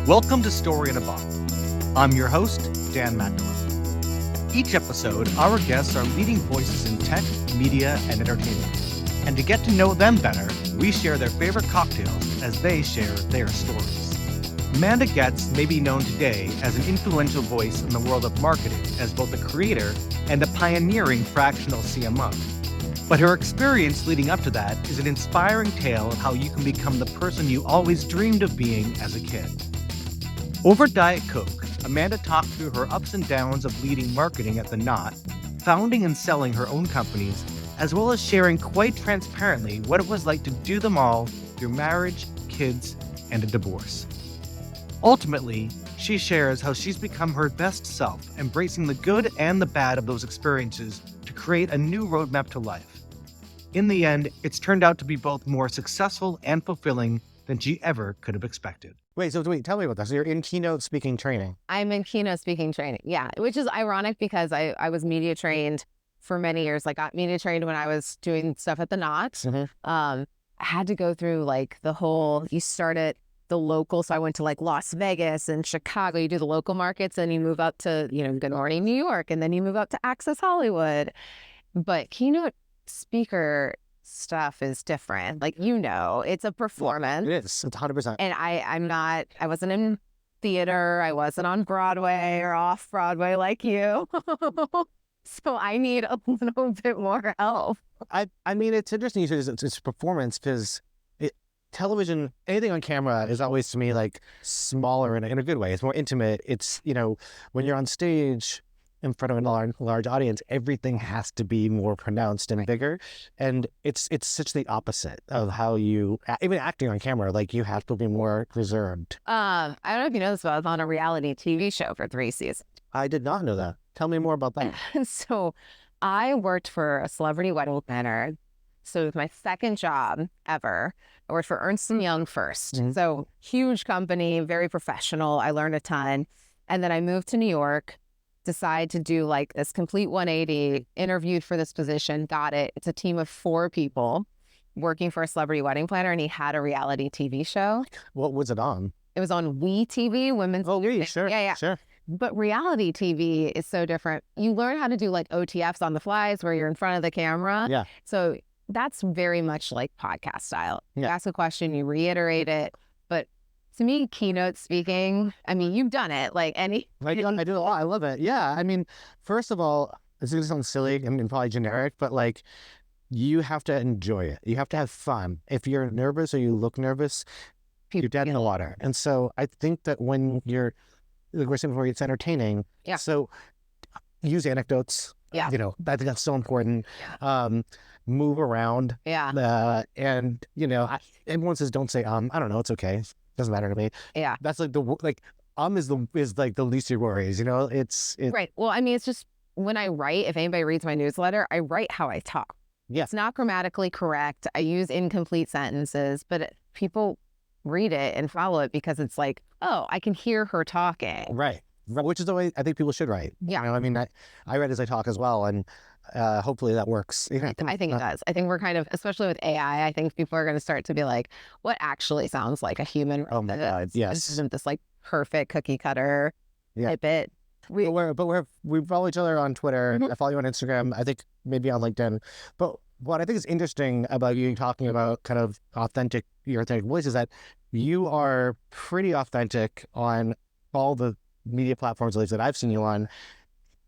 Welcome to Story in a Bottle. I'm your host, Dan Magdalene. Each episode, our guests are leading voices in tech, media, and entertainment. And to get to know them better, we share their favorite cocktails as they share their stories. Amanda Goetz may be known today as an influential voice in the world of marketing as both a creator and a pioneering fractional CMO. But her experience leading up to that is an inspiring tale of how you can become the person you always dreamed of being as a kid. Over Diet Coke, Amanda talked through her ups and downs of leading marketing at The Knot, founding and selling her own companies, as well as sharing quite transparently what it was like to do them all through marriage, kids, and a divorce. Ultimately, she shares how she's become her best self, embracing the good and the bad of those experiences to create a new roadmap to life. In the end, it's turned out to be both more successful and fulfilling than she ever could have expected. Wait, tell me about that. So you're in keynote speaking training. I'm in keynote speaking training, yeah, which is ironic because I was media trained for many years. I got media trained when I was doing stuff at The Knot. Mm-hmm. I had to go through like you start at the local, so I went to like Las Vegas and Chicago. You do the local markets and you move up to, Good Morning New York, and then you move up to Access Hollywood. But keynote speaker stuff is different. Like, it's a performance. It is. It's 100%. And I wasn't in theater. I wasn't on Broadway or off Broadway like you. So I need a little bit more help. I mean, it's interesting you said it's performance because television, anything on camera is always to me like smaller in a good way. It's more intimate. It's, when you're on stage in front of a large audience, everything has to be more pronounced and bigger. And it's such the opposite of how you, even acting on camera, like you have to be more reserved. I don't know if you know this, but I was on a reality TV show for 3 seasons. I did not know that. Tell me more about that. So I worked for a celebrity wedding planner. So it was my second job ever. I worked for Ernst Young first. Mm-hmm. So huge company, very professional. I learned a ton. And then I moved to New York, decide to do like this complete 180, interviewed for this position, got it. It's a team of 4 people working for a celebrity wedding planner, and he had a reality TV show. What was it on? It was on WeTV, women's. Oh, yeah, sure. Yeah. Sure. But reality TV is so different. You learn how to do like OTFs on the flies where you're in front of the camera. Yeah. So that's very much like podcast style. You ask a question, you reiterate it. But to me, keynote speaking, I mean, you've done it. Like I do a lot. I love it. Yeah. I mean, first of all, this is going to sound silly. I mean, probably generic, but like you have to enjoy it. You have to have fun. If you're nervous or you look nervous, you're dead in the water. And so I think that when you're, like we're saying before, it's entertaining. Yeah. So use anecdotes. Yeah. I think that's so important. Yeah. Move around. Yeah. And, everyone says, don't say, I don't know. It's okay. Doesn't matter to me. Yeah. That's like is like the least of your worries, it's right. Well, I mean, it's just when I write, if anybody reads my newsletter, I write how I talk. Yeah. It's not grammatically correct. I use incomplete sentences, but people read it and follow it because it's like, oh, I can hear her talking. Right. Which is the way I think people should write. Yeah. I mean, I write as I talk as well, and hopefully that works. I think it does. I think we're kind of, especially with AI, I think people are going to start to be like, what actually sounds like a human? Oh my God, yes. This isn't this like perfect cookie cutter type it. We follow each other on Twitter. Mm-hmm. I follow you on Instagram. I think maybe on LinkedIn. But what I think is interesting about you talking about kind of your authentic voice is that you are pretty authentic on all the media platforms, at least that I've seen you on,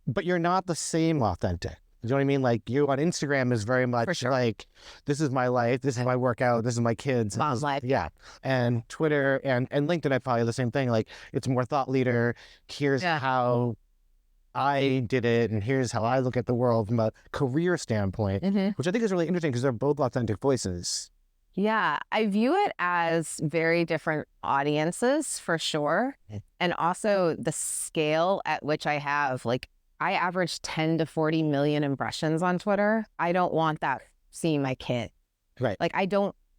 but you're not the same authentic. You know what I mean? Like you on Instagram is very much like, this is my life, this is my workout, this is my kids. Mom's life. Yeah. And Twitter and LinkedIn, I probably the same thing. Like it's more thought leader. Here's how I did it, and here's how I look at the world from a career standpoint, which I think is really interesting because they're both authentic voices. Yeah, I view it as very different audiences for sure. And also the scale at which I have, like I average 10 to 40 million impressions on Twitter. I don't want that seeing my kid. Right. Like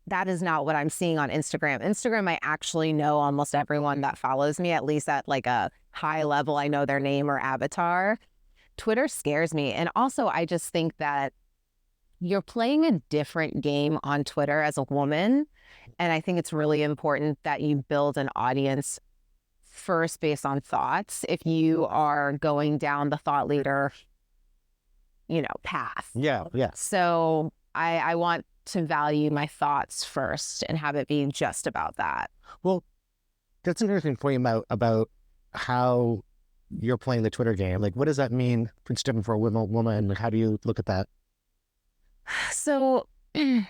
that is not what I'm seeing on Instagram. Instagram, I actually know almost everyone that follows me, at least at like a high level. I know their name or avatar. Twitter scares me. And also I just think that you're playing a different game on Twitter as a woman. And I think it's really important that you build an audience first based on thoughts if you are going down the thought leader, path. Yeah. So I want to value my thoughts first and have it be just about that. Well, that's an interesting point about how you're playing the Twitter game. Like, what does that mean? It's different for a woman. Like, how do you look at that? So we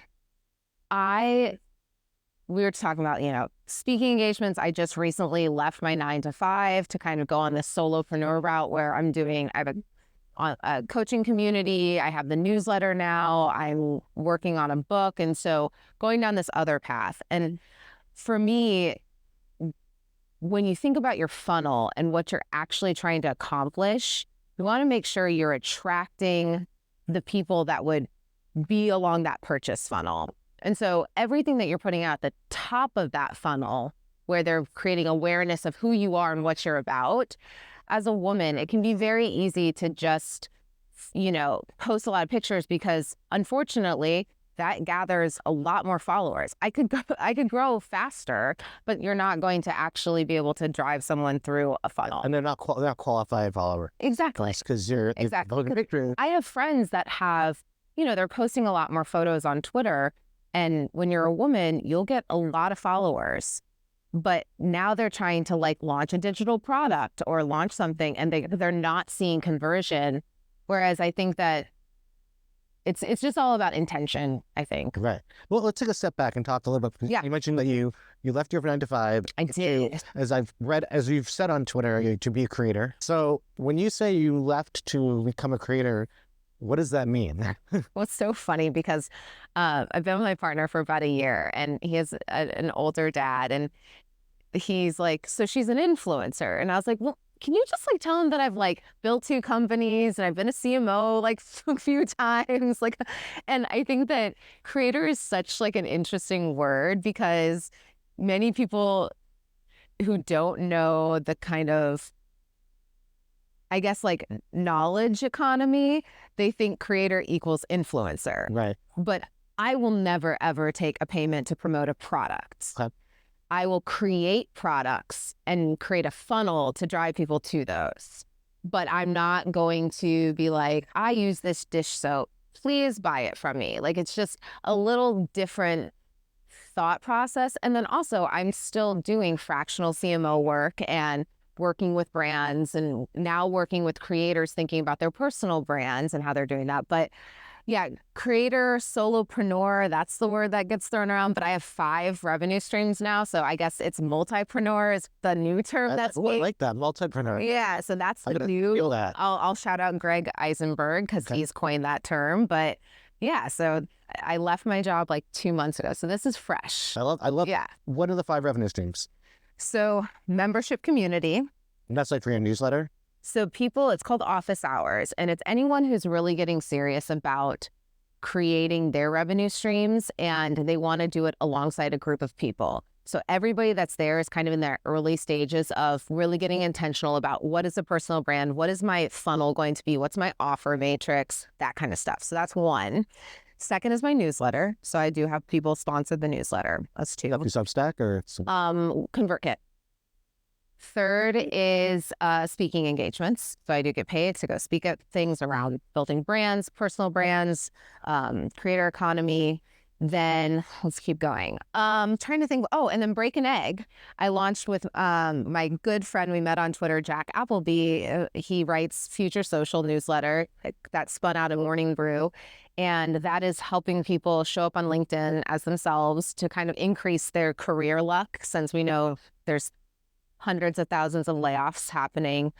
were talking about, speaking engagements. I just recently left my 9-to-5 to kind of go on this solopreneur route where I have a coaching community. I have the newsletter now. I'm working on a book. And so going down this other path. And for me, when you think about your funnel and what you're actually trying to accomplish, you want to make sure you're attracting the people that would be along that purchase funnel. And so everything that you're putting out at the top of that funnel, where they're creating awareness of who you are and what you're about, as a woman, it can be very easy to just, post a lot of pictures because unfortunately that gathers a lot more followers. I could grow faster, but you're not going to actually be able to drive someone through a funnel. And they're not qualified follower. Exactly. Because you're Exactly. I have friends that have, they're posting a lot more photos on Twitter. And when you're a woman, you'll get a lot of followers. But now they're trying to launch a digital product or launch something and they're not seeing conversion. Whereas I think that it's just all about intention, I think. Right. Well, let's take a step back and talk a little bit. Yeah. You mentioned that you left your 9-to-5. I did. As you've said on Twitter, to be a creator. So when you say you left to become a creator, what does that mean? Well, it's so funny because I've been with my partner for about a year and he has an older dad and he's like, so she's an influencer. And I was like, well, can you just tell him that I've built 2 companies and I've been a CMO a few times. And I think that creator is such an interesting word because many people who don't know the kind of, I guess, knowledge economy, they think creator equals influencer. Right. But I will never, ever take a payment to promote a product. Okay. I will create products and create a funnel to drive people to those. But I'm not going to be I use this dish soap. Please buy it from me. It's just a little different thought process. And then also I'm still doing fractional CMO work and working with brands and now working with creators thinking about their personal brands and how they're doing that. But yeah, creator, solopreneur, that's the word that gets thrown around. But I have 5 revenue streams now. So I guess it's multipreneur is the new term. I like that, multipreneur. Yeah, so that's the new. Feel that. I'll shout out Greg Eisenberg because he's coined that term. But yeah, so I left my job 2 months ago. So this is fresh. I love. Yeah. What are the 5 revenue streams? So membership community. And that's for your newsletter? So it's called office hours, and it's anyone who's really getting serious about creating their revenue streams and they want to do it alongside a group of people. So everybody that's there is kind of in their early stages of really getting intentional about what is a personal brand, what is my funnel going to be, what's my offer matrix, that kind of stuff. So that's 1. Second is my newsletter. So I do have people sponsor the newsletter. That's 2. Substack or? ConvertKit. Third is speaking engagements. So I do get paid to go speak at things around building brands, personal brands, creator economy. Then let's keep going. Trying to think. Oh, and then Break an Egg. I launched with my good friend we met on Twitter, Jack Appleby. He writes Future Social newsletter that spun out of Morning Brew. And that is helping people show up on LinkedIn as themselves to kind of increase their career luck, since we know there's hundreds of thousands of layoffs happening.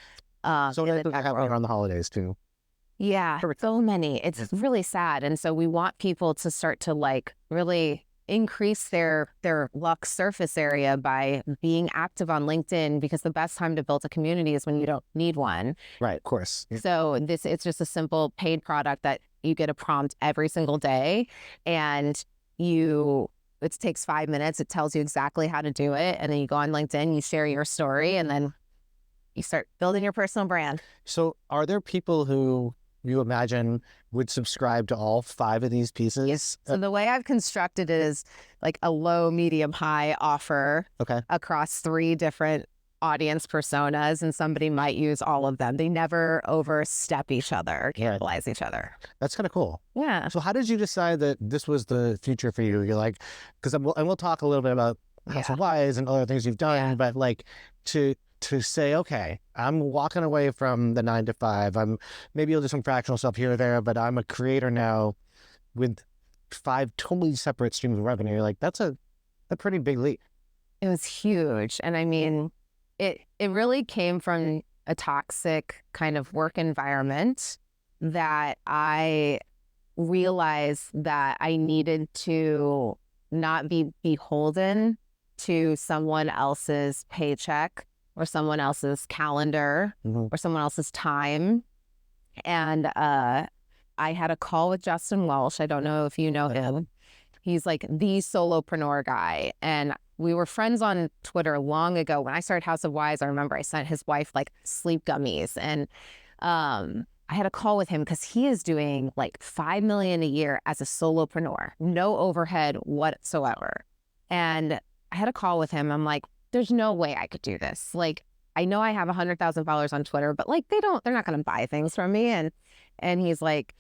So that's happening around the holidays too. Yeah, so many. It's really sad. And so we want people to start to really increase their luck surface area by being active on LinkedIn, because the best time to build a community is when you don't need one. Right, of course. So it's just a simple paid product that you get a prompt every single day, and it takes 5 minutes. It tells you exactly how to do it. And then you go on LinkedIn, you share your story, and then you start building your personal brand. So are there people who you imagine would subscribe to all 5 of these pieces? Yes. So the way I've constructed it is a low, medium, high offer across 3 different audience personas, and somebody might use all of them. They never overstep each other, cannibalize each other. That's kind of cool. Yeah. So how did you decide that this was the future for you? You're like, because we'll talk a little bit about House of Wise and other things you've done, but like to say, okay, I'm walking away from the 9 to 5. Maybe you'll do some fractional stuff here or there, but I'm a creator now with 5 totally separate streams of revenue. Like that's a pretty big leap. It was huge. And I mean, it really came from a toxic kind of work environment that I realized that I needed to not be beholden to someone else's paycheck or someone else's calendar or someone else's time. And I had a call with Justin Welsh. I don't know if you know him. He's like the solopreneur guy. And we were friends on Twitter long ago. When I started House of Wise, I remember I sent his wife like sleep gummies. And I had a call with him because he is doing like $5 million a year as a solopreneur, no overhead whatsoever. And I had a call with him. I'm like, there's no way I could do this. Like, I know I have 100,000 followers on Twitter, but like they're not going to buy things from me. And he's like,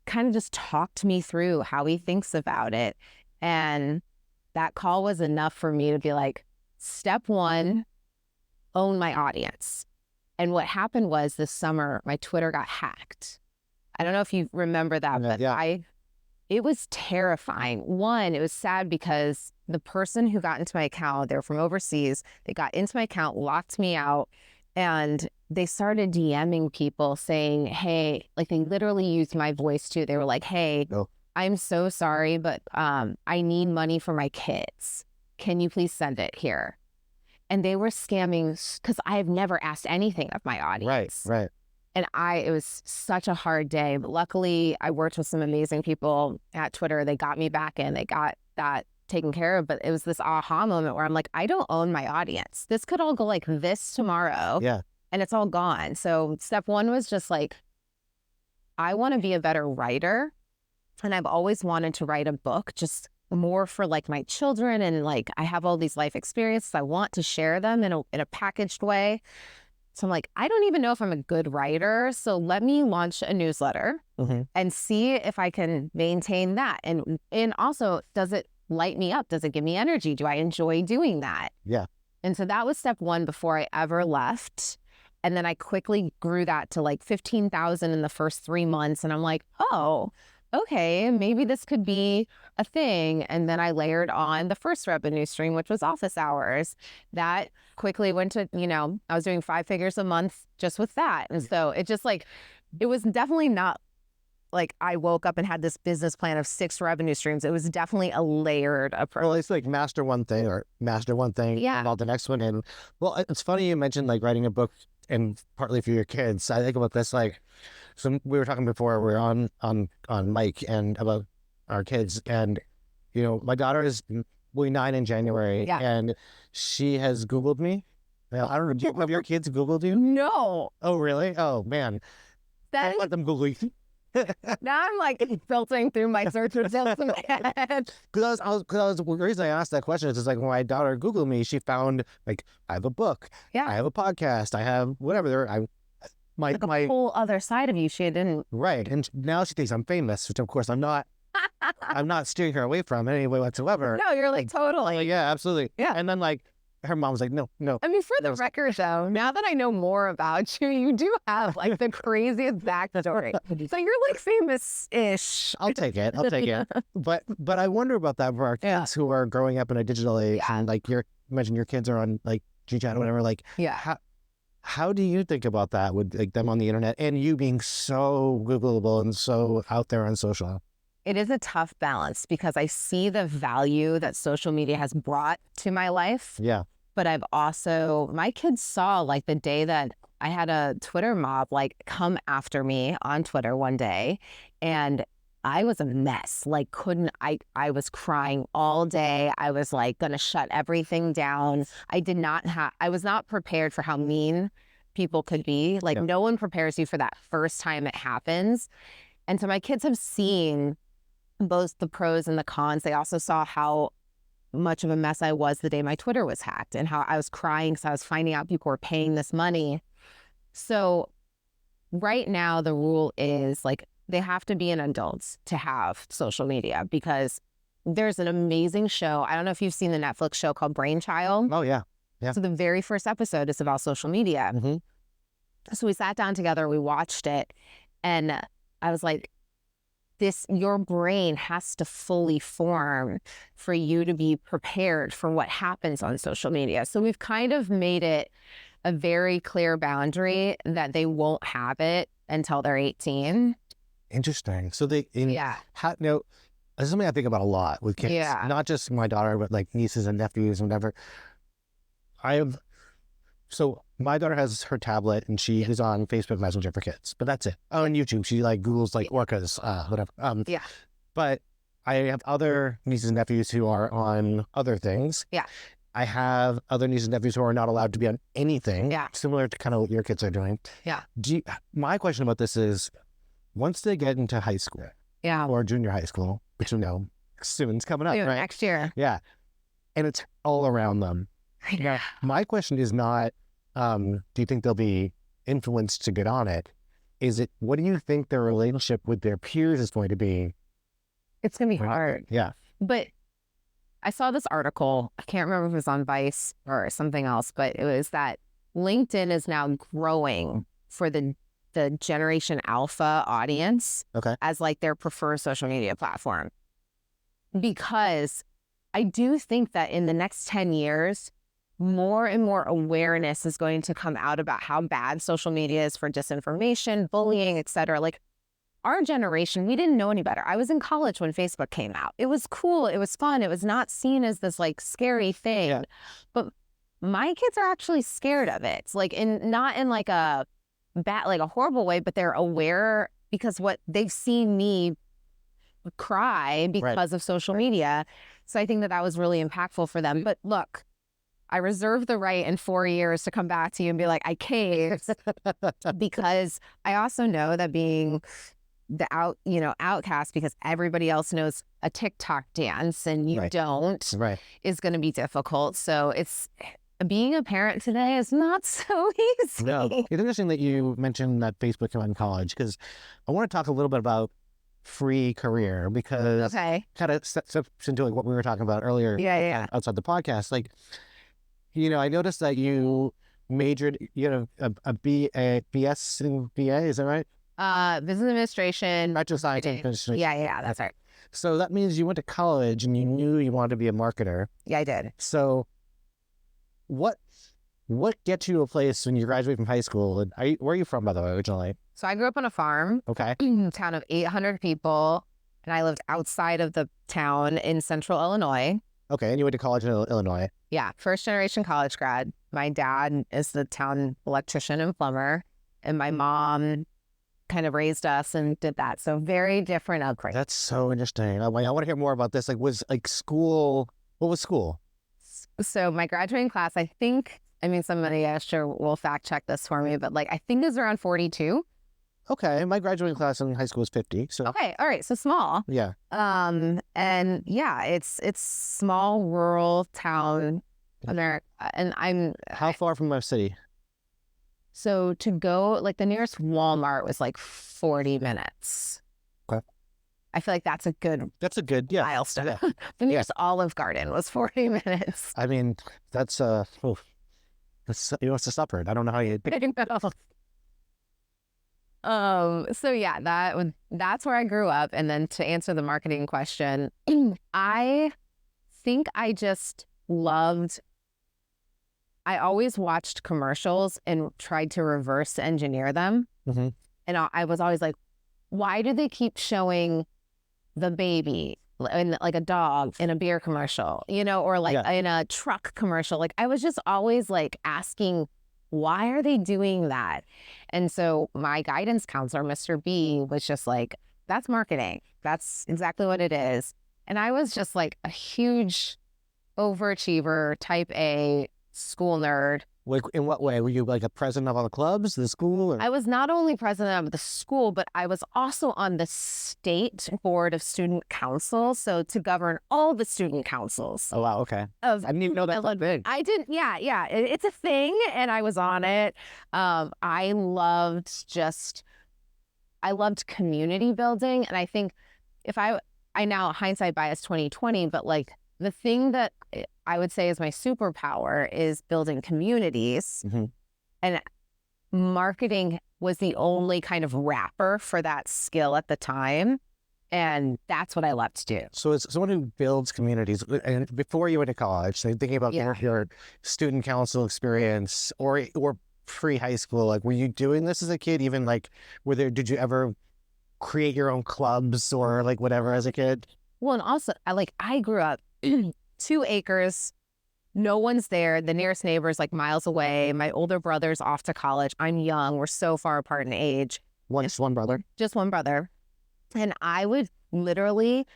kind of just talked me through how he thinks about it. And that call was enough for me to be like, step 1, own my audience. And what happened was this summer, my Twitter got hacked. I don't know if you remember that, but it was terrifying. One, it was sad because the person who got into my account, they were from overseas, they got into my account, locked me out, and they started DMing people saying, hey, like they literally used my voice too. They were like, hey, I'm so sorry, but I need money for my kids. Can you please send it here? And they were scamming because I have never asked anything of my audience. Right. And it was such a hard day. But luckily, I worked with some amazing people at Twitter. They got me back in. They got that taken care of. But it was this aha moment where I'm like, I don't own my audience. This could all go like this tomorrow. Yeah. And it's all gone. So step 1 was just like, I want to be a better writer. And I've always wanted to write a book, just more for like my children. And like, I have all these life experiences. I want to share them in a packaged way. So I'm like, I don't even know if I'm a good writer. So let me launch a newsletter and see if I can maintain that. And also, does it light me up? Does it give me energy? Do I enjoy doing that? Yeah. And so that was step 1 before I ever left. And then I quickly grew that to like 15,000 in the first 3 months. And I'm like, oh, okay, maybe this could be a thing. And then I layered on the first revenue stream, which was office hours. That quickly went to, I was doing 5 figures a month just with that. And so it just like, it was definitely not like I woke up and had this business plan of 6 revenue streams. It was definitely a layered approach. Well, it's like master one thing, involve the next one. And well, it's funny you mentioned like writing a book and partly for your kids. I think about this like, so we were talking before we were on mic and about our kids, and my daughter is 9 in January, and she has Googled me. Well, I don't know. Have your kids Googled you? No. Oh, really? Oh, man. That Let them Google you. Now I'm like filtering through my search results in my head. Because the reason I asked that question is just like when my daughter Googled me, she found like I have a book, I have a podcast, I have whatever. My whole other side of you, she didn't. Right, and now she thinks I'm famous, which of course I'm not. I'm not steering her away from in any way whatsoever. No, you're like totally. Yeah, absolutely. Yeah, and then like her mom's like, no. I mean, for the record, though, now that I know more about you, you do have like the craziest backstory. So you're like famous-ish. I'll take it. But I wonder about that for our kids who are growing up in a digital age, and like you mentioned your kids are on like GChat or whatever. Like, how do you think about that with like them on the internet and you being so Googleable and so out there on social? It is a tough balance because I see the value that social media has brought to my life. Yeah. But I've also, my kids saw like the day that I had a Twitter mob like come after me on Twitter one day, and I was a mess. Like I was crying all day. I was like going to shut everything down. I was not prepared for how mean people could be. Like no one prepares you for that first time it happens. And so my kids have seen both the pros and the cons. They also saw how much of a mess I was the day my Twitter was hacked, and how I was crying because I was finding out people were paying this money. So right now the rule is like they have to be an adult to have social media, because there's an amazing show. I don't know if you've seen the Netflix show called Brainchild. Oh, yeah. Yeah. So the very first episode is about social media. Mm-hmm. So we sat down together, we watched it, and I was like, your brain has to fully form for you to be prepared for what happens on social media. So we've kind of made it a very clear boundary that they won't have it until they're 18. Interesting. So Yeah. this is something I think about a lot with kids. Yeah. Not just my daughter, but like nieces and nephews and whatever. So my daughter has her tablet and she is on Facebook Messenger for kids, but that's it. Oh, and YouTube. She like Googles like orcas, whatever. Yeah. But I have other nieces and nephews who are on other things. Yeah. I have other nieces and nephews who are not allowed to be on anything. Yeah. Similar to kind of what your kids are doing. Yeah. My question about this is, once they get into high school Yeah. or junior high school, which soon it's coming up, right? Next year. Yeah. And it's all around them. Yeah. My question is not, do you think they'll be influenced to get on it? What do you think their relationship with their peers is going to be? It's going to be hard. Yeah. But I saw this article. I can't remember if it was on Vice or something else, but it was that LinkedIn is now growing for the Generation Alpha audience as like their preferred social media platform. Because I do think that in the next 10 years, more and more awareness is going to come out about how bad social media is for disinformation, bullying, etc. Like our generation, we didn't know any better. I was in college when Facebook came out. It was cool. It was fun. It was not seen as this like scary thing. Yeah. But my kids are actually scared of it. It's like not in like a bad, like a horrible way, but they're aware because what they've seen me cry because of social media. So I think that was really impactful for them. But look, I reserve the right in 4 years to come back to you and be like, I caved, because I also know that being the outcast, because everybody else knows a TikTok dance and you don't, is going to be difficult. So being a parent today is not so easy. No. It's interesting that you mentioned that Facebook came out in college, because I want to talk a little bit about free career, because kind of steps into like what we were talking about earlier outside the podcast. Like, I noticed that you majored, a BS in BA, is that right? Business administration. Bachelor of Science Administration. Yeah, that's right. So that means you went to college and you knew you wanted to be a marketer. Yeah, I did. So what gets you to a place when you graduate from high school? And where are you from, by the way, originally? So I grew up on a farm. Okay. A town of 800 people, and I lived outside of the town in central Illinois. Okay, and you went to college in Illinois. Yeah, first generation college grad. My dad is the town electrician and plumber, and my mom kind of raised us and did that. So very different upbringing. That's so interesting. I want to hear more about this. Like, what was school? So my graduating class, somebody sure will fact check this for me, but I think is around 42. Okay, my graduating class in high school was 50. So okay, all right, so small. Yeah. And yeah, it's small rural town America, and how far from our city? So to go, the nearest Walmart was 40 minutes. Okay. I feel like that's a good milestone. Yeah. The nearest Olive Garden was 40 minutes. I mean, that's it's a suburb. I don't know how you. So yeah, that's where I grew up. And then to answer the marketing question, I think I just I always watched commercials and tried to reverse engineer them. Mm-hmm. And I was always like, why do they keep showing the baby in a dog in a beer commercial, or in a truck commercial? I was just always asking, why are they doing that? And so my guidance counselor, Mr. B, was just that's marketing. That's exactly what it is. And I was just a huge overachiever, type A, school nerd. Like, in what way? Were you like a president of all the clubs, the school? Or? I was not only president of the school, but I was also on the state board of student council. So to govern all the student councils. Oh, wow. Okay. I didn't even know that was big. I didn't. Yeah. It's a thing. And I was on it. I loved community building. And I think I now hindsight bias 2020, but like the thing that I would say is my superpower is building communities. Mm-hmm. And marketing was the only kind of wrapper for that skill at the time. And that's what I love to do. So as someone who builds communities, and before you went to college, so thinking about your student council experience or pre-high school, like were you doing this as a kid? Even like, did you ever create your own clubs or like whatever as a kid? Well, and also I grew up 2 acres, no one's there. The nearest neighbor is like miles away. My older brother's off to college. I'm young. We're so far apart in age. Just one brother? Just one brother. And I would literally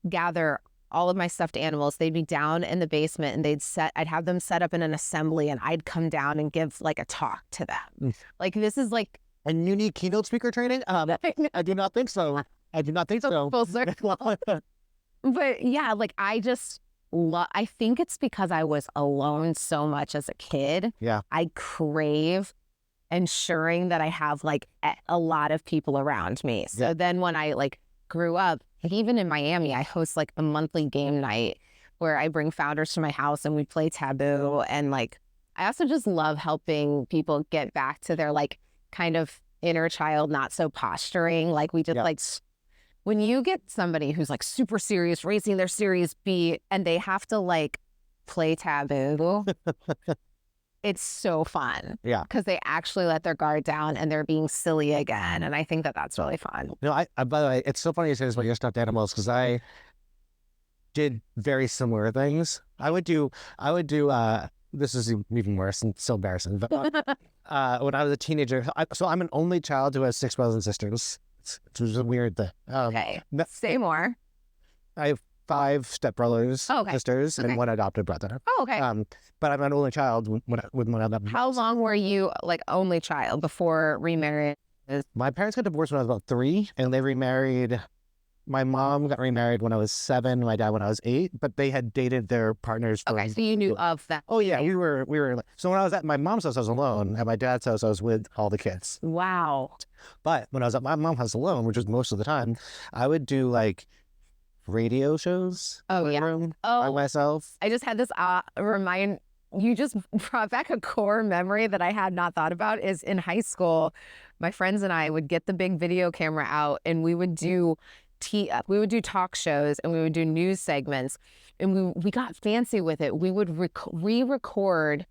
gather all of my stuffed animals. They'd be down in the basement and I'd have them set up in an assembly and I'd come down and give like a talk to them. Like this is like. And you need keynote speaker training? I do not think so. Full circle. But yeah, like I just I think it's because I was alone so much as a kid. Yeah. I crave ensuring that I have like a lot of people around me. So then when I like grew up, like even in Miami, I host like a monthly game night where I bring founders to my house and we play Taboo. And like, I also just love helping people get back to their like kind of inner child, not so posturing. Like we just like, when you get somebody who's like super serious, racing their Series B, and they have to like play Taboo, it's so fun. Yeah. Because they actually let their guard down and they're being silly again. And I think that that's really fun. No, I by the way, it's so funny you say this about your stuffed animals because I did very similar things. I would do this is even worse and so embarrassing. But when I was a teenager, so I'm an only child who has 6 brothers and sisters. Which was a weird thing. Okay. Say more. I have 5 stepbrothers, sisters, and 1 adopted brother. Oh, okay. But I'm an only child with one adopted. How long were you like only child before remarriage? My parents got divorced when I was about 3, and they remarried. My mom got remarried when I was 7, my dad when I was 8, but they had dated their partners. Okay, so you knew of that. Oh yeah, we were. So when I was at my mom's house, I was alone. At my dad's house, I was with all the kids. Wow. But when I was at my mom's house alone, which was most of the time, I would do like radio shows. Oh yeah. By myself. I just had this you just brought back a core memory that I had not thought about. Is in high school, my friends and I would get the big video camera out and we would do talk shows and we would do news segments, and we got fancy with it. We would re-record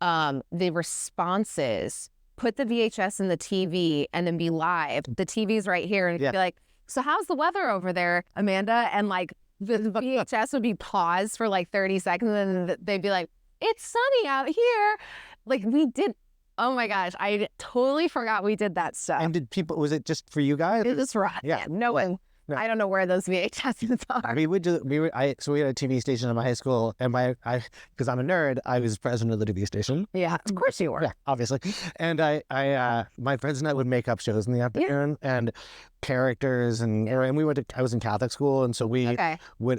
the responses, put the VHS in the TV, and then be live. The TV's right here, and be like, "So how's the weather over there, Amanda?" And like the VHS would be paused for like 30 seconds, and then they'd be like, "It's sunny out here." Like we did. Oh my gosh, I totally forgot we did that stuff. And was it just for you guys? It was for us. Yeah. No one. No. I don't know where those VHSs are. So we had a TV station in my high school, and because I'm a nerd, I was president of the TV station. Yeah, of course you were. Yeah, obviously. And my friends and I would make up shows in the afternoon and characters, and I was in Catholic school, and so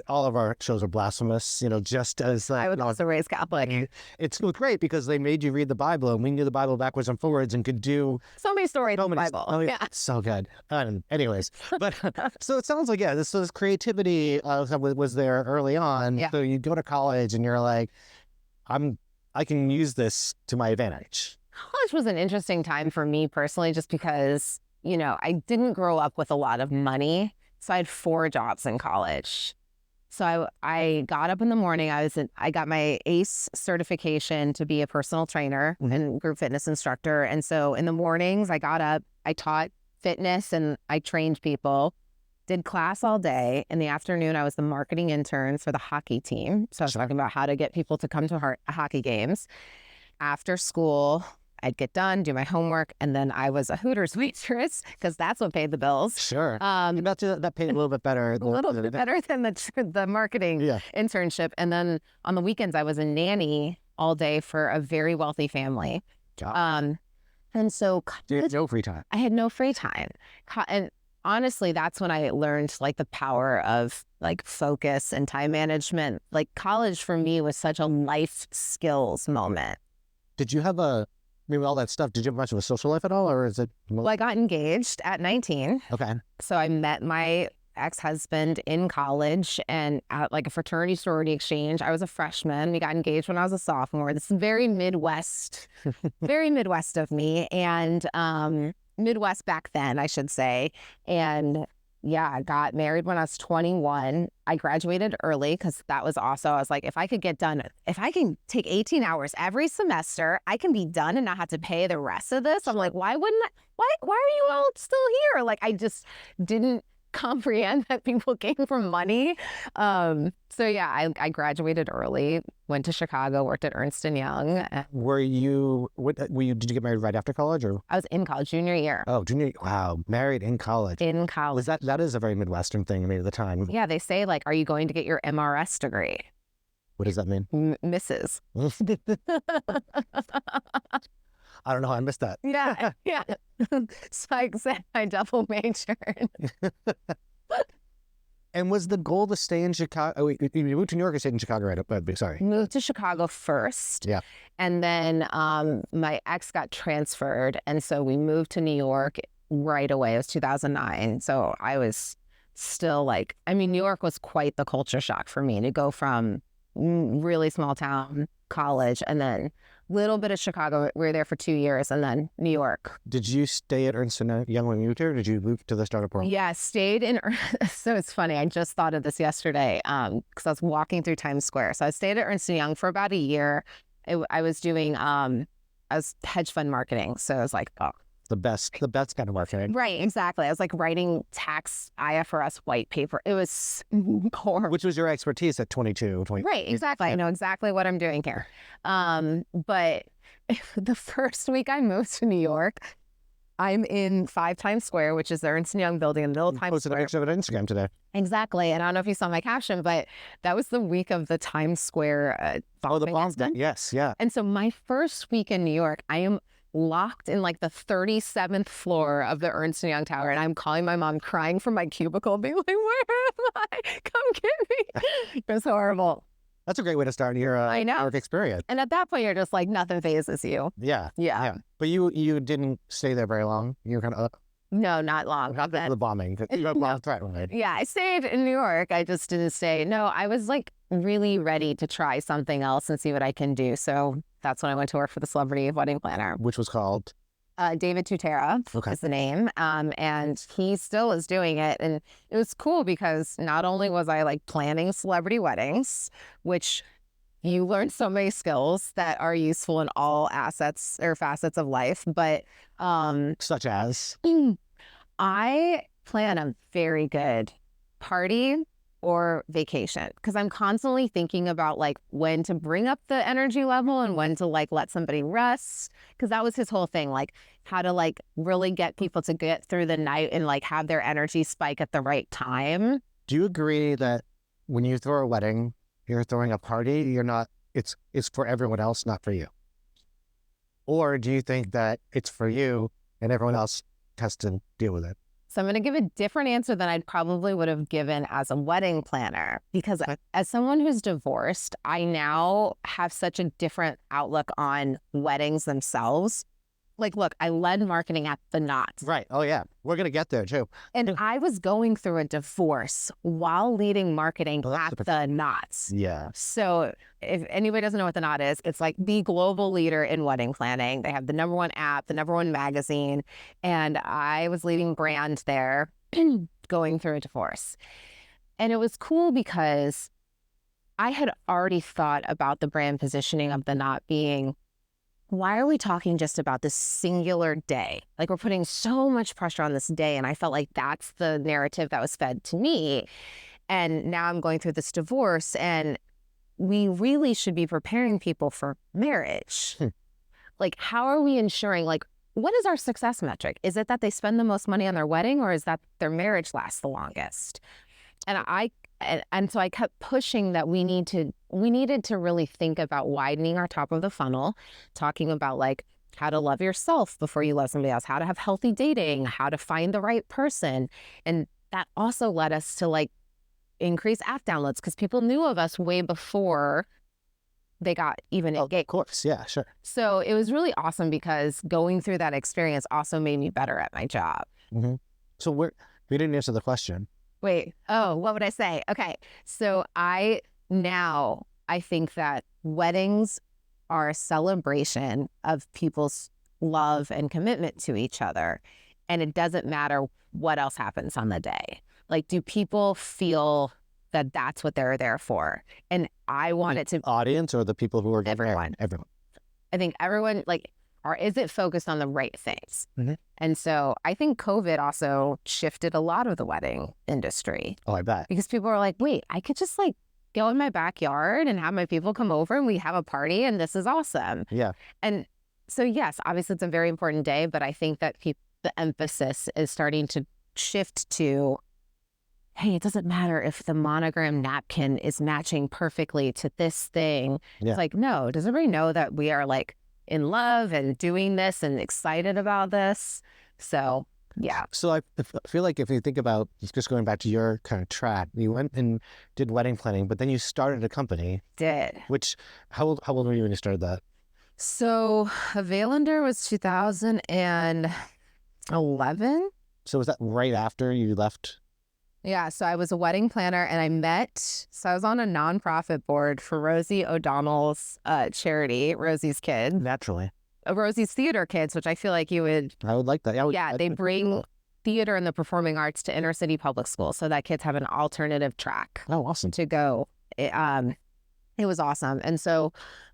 all of our shows are blasphemous, just as I was also raised Catholic. It's great because they made you read the Bible, and we knew the Bible backwards and forwards and could do so many stories in the Bible. Oh yeah, so good. Anyways, but so it sounds like this creativity was there early on. Yeah. So you go to college and you're like, I can use this to my advantage. College was an interesting time for me personally, just because I didn't grow up with a lot of money. So I had 4 jobs in college. So I got up in the morning. I got my ACE certification to be a personal trainer and group fitness instructor. And so in the mornings, I got up, I taught fitness and I trained people, did class all day. In the afternoon, I was the marketing intern for the hockey team. So I was talking about how to get people to come to hockey games. After school, I'd get done, do my homework, and then I was a Hooters waitress because that's what paid the bills. Sure. That paid a little bit better. A little bit better than the marketing internship. And then on the weekends, I was a nanny all day for a very wealthy family. And so You had no free time. I had no free time. And honestly, that's when I learned like the power of like focus and time management. Like college for me was such a life skills moment. Did you have with all that stuff, did you have much of a social life at all, or is it? Well, I got engaged at 19. Okay. So I met my ex-husband in college and at like a fraternity sorority exchange. I was a freshman. We got engaged when I was a sophomore. This is very Midwest, very Midwest of me, and Midwest back then, I should say. And yeah, I got married when I was 21. I graduated early because that was also, I was like, if I can take 18 hours every semester, I can be done and not have to pay the rest of this. I'm like, why are you all still here? Like, I just didn't comprehend that people came from money. So yeah, I graduated early, went to Chicago, worked at Ernst Young. Did you get married right after college, or? I was in college, junior year. Oh, junior. Wow, married in college. In college. That is a very Midwestern thing, I mean, at the time. Yeah, they say like, are you going to get your MRS degree? What does that mean? Mrs. I don't know. I missed that. Yeah. So I said I double majored. And was the goal to stay in Chicago? Oh, wait, you moved to New York or stayed in Chicago right up? Sorry. Moved to Chicago first. Yeah. And then my ex got transferred. And so we moved to New York right away. It was 2009. So I was still like, New York was quite the culture shock for me to go from really small town college and then little bit of Chicago. We were there for 2 years, and then New York. Did you stay at Ernst Young when you moved here, or did you move to the startup world? Yeah, stayed in. So it's funny. I just thought of this yesterday because I was walking through Times Square. So I stayed at Ernst Young for about a year. I was doing I was hedge fund marketing. So I was like, oh. The best kind of marketing. Right, exactly. I was like writing tax IFRS white paper. It was horrible. Which was your expertise at 22, 20. Right, exactly. I know exactly what I'm doing here. But the first week I moved to New York, I'm in 5 Times Square, which is the Ernst Young building in the middle of Times Square. Posted a picture of it on Instagram today. Exactly. And I don't know if you saw my caption, but that was the week of the Times Square the bomb. Yes, yeah. And so my first week in New York, I am locked in like the 37th floor of the Ernst Young Tower, and I'm calling my mom, crying from my cubicle, being like, "Where am I? Come get me!" It was horrible. That's a great way to start your work experience. And at that point, you're just like, nothing phases you. Yeah. But you didn't stay there very long. You were kind of no, not long. Not the bombing. Right? Yeah, I stayed in New York. I just didn't stay. No, I was like really ready to try something else and see what I can do. So that's when I went to work for the celebrity wedding planner, which was called David Tutera is the name. And he still is doing it. And it was cool because not only was I like planning celebrity weddings, which you learn so many skills that are useful in all assets or facets of life, but such as I plan a very good party or vacation because I'm constantly thinking about like when to bring up the energy level and when to like let somebody rest, because that was his whole thing, like how to like really get people to get through the night and like have their energy spike at the right time. Do you agree that when you throw a wedding, you're throwing a party, you're not, it's for everyone else, not for you? Or do you think that it's for you and everyone else has to deal with it? So I'm going to give a different answer than I probably would have given as a wedding planner, because as someone who's divorced, I now have such a different outlook on weddings themselves. Like, look, I led marketing at the Knots. Right. Oh, yeah. We're going to get there, too. And I was going through a divorce while leading marketing at the Knots. Yeah. So if anybody doesn't know what the Knot is, it's like the global leader in wedding planning. They have the #1 app, the #1 magazine. And I was leading brand there going through a divorce. And it was cool because I had already thought about the brand positioning of the Knot being, why are we talking just about this singular day? Like, we're putting so much pressure on this day. And I felt like that's the narrative that was fed to me. And now I'm going through this divorce, and we really should be preparing people for marriage. Like, how are we ensuring, like, what is our success metric? Is it that they spend the most money on their wedding, or is that their marriage lasts the longest? And I And so I kept pushing that we needed to really think about widening our top of the funnel, talking about like how to love yourself before you love somebody else, how to have healthy dating, how to find the right person. And that also led us to like increase app downloads because people knew of us way before they got even engaged. Of course. Yeah, sure. So it was really awesome because going through that experience also made me better at my job. Mm-hmm. So we didn't answer the question. Wait, oh, what would I say? Okay. So I think that weddings are a celebration of people's love and commitment to each other. And it doesn't matter what else happens on the day. Like, do people feel that that's what they're there for? And I want it to... Audience or the people who are... Everyone. Everyone. I think everyone, like, or is it focused on the right things? Mm-hmm. And so I think COVID also shifted a lot of the wedding industry. Oh, I bet. Because people are like, wait, I could just like go in my backyard and have my people come over and we have a party and this is awesome. Yeah. And so, yes, obviously it's a very important day, but I think that the emphasis is starting to shift to, hey, it doesn't matter if the monogram napkin is matching perfectly to this thing. Yeah. It's like, no, does everybody know that we are like in love and doing this and excited about this? So, yeah. So I feel like if you think about just going back to your kind of track, you went and did wedding planning, but then you started a company. Did. Which, how old were you when you started that? So Availander was 2011. So was that right after you left? Yeah, so I was a wedding planner and I was on a nonprofit board for Rosie O'Donnell's charity, Rosie's Kids. Naturally. Rosie's Theater Kids, which I feel like you would... I would like that. Yeah, they bring theater and the performing arts to inner city public schools so that kids have an alternative track. Oh, awesome. To go. It was awesome. And so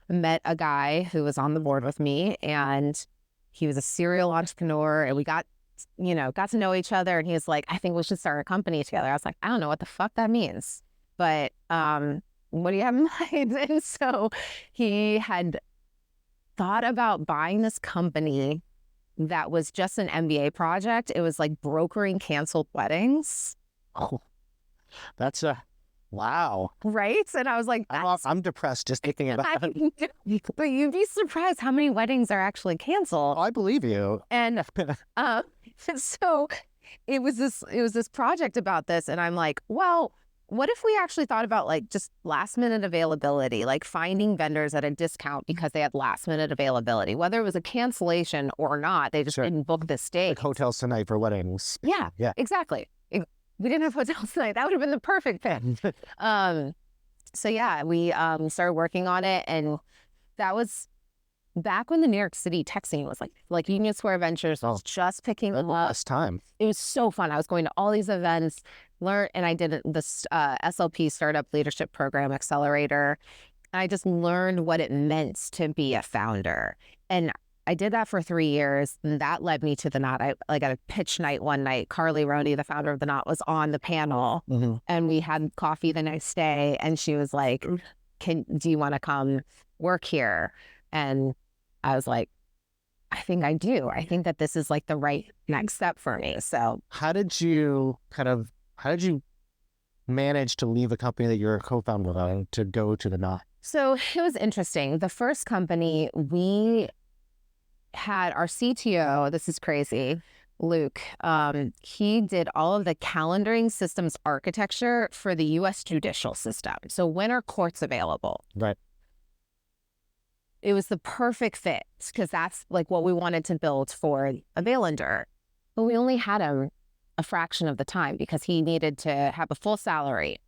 I met a guy who was on the board with me and he was a serial entrepreneur and we got to know each other. And he was like, I think we should start a company together. I was like, I don't know what the fuck that means, but what do you have in mind? And so he had thought about buying this company that was just an MBA project. It was like brokering canceled weddings. Oh, that's wow. Right? And I was like, I'm depressed just thinking about it. But you'd be surprised how many weddings are actually canceled. Oh, I believe you. And so it was this project about this. And I'm like, well, what if we actually thought about like just last minute availability, like finding vendors at a discount because they had last minute availability, whether it was a cancellation or not, they just didn't book this date. Like hotels tonight for weddings. Yeah, exactly. We didn't have hotels tonight. That would have been the perfect fit. So yeah, we started working on it, and that was back when the New York City tech scene was like Union Square Ventures was just picking up. Last time. It was so fun. I was going to all these events, and I did this SLP Startup Leadership Program Accelerator. And I just learned what it meant to be a founder. And I did that for 3 years, and that led me to The Knot. I at a pitch night one night, Carly Roney, the founder of The Knot, was on the panel, and we had coffee the next day, and she was like, do you want to come work here? And I was like, I think I do. I think that this is like the right next step for me. So how did you manage to leave a company that you're a co-founder of to go to The Knot? So it was interesting. The first company, we had our CTO, this is crazy, Luke, he did all of the calendaring systems architecture for the U.S. judicial system. So when are courts available? Right. It was the perfect fit because that's like what we wanted to build for Availander. But we only had him a fraction of the time because he needed to have a full salary.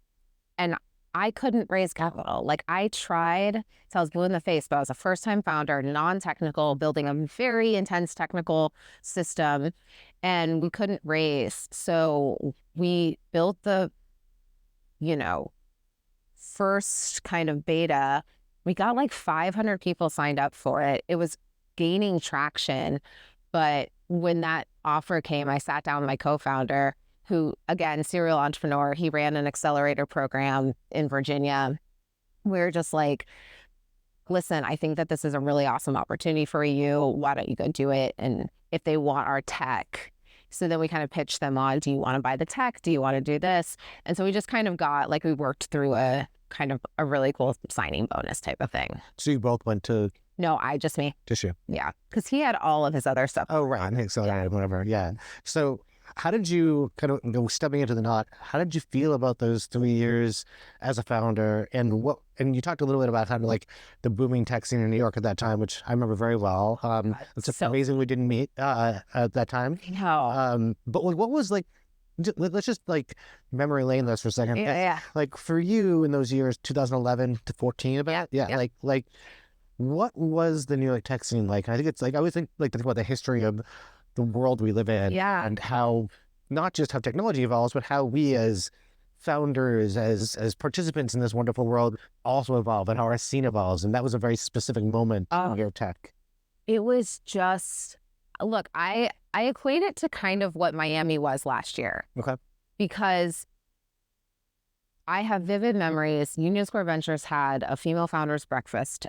And I couldn't raise capital. Like I tried till I was blue in the face, but I was a first-time founder, non-technical, building a very intense technical system, and we couldn't raise. So we built the, first kind of beta. We got like 500 people signed up for it. It was gaining traction. But when that offer came, I sat down with my co-founder, who, again, serial entrepreneur, he ran an accelerator program in Virginia. We were just like, listen, I think that this is a really awesome opportunity for you. Why don't you go do it? And if they want our tech, So then we kind of pitched them on, do you want to buy the tech? Do you want to do this? And so we just kind of got, like, we worked through a kind of a really cool signing bonus type of thing. So you both went to No, just me. Just you? Yeah. Because he had all of his other stuff. Oh, right. So whatever. Yeah. So how did you kind of stepping into the knot? How did you feel about those 3 years as a founder? And you talked a little bit about how like the booming tech scene in New York at that time, which I remember very well. It's amazing we didn't meet at that time. No. But what was like, let's just like memory lane this for a second. Yeah. Like for you in those years, 2011 to 14 about? Yeah. Like what was the New York tech scene like? I think it's like, I always think about the history of the world we live in, and how not just how technology evolves, but how we as founders, as participants in this wonderful world also evolve, and how our scene evolves. And that was a very specific moment of your tech. It was just, look, I equate it to kind of what Miami was last year. Okay. Because I have vivid memories. Union Square Ventures had a female founders breakfast,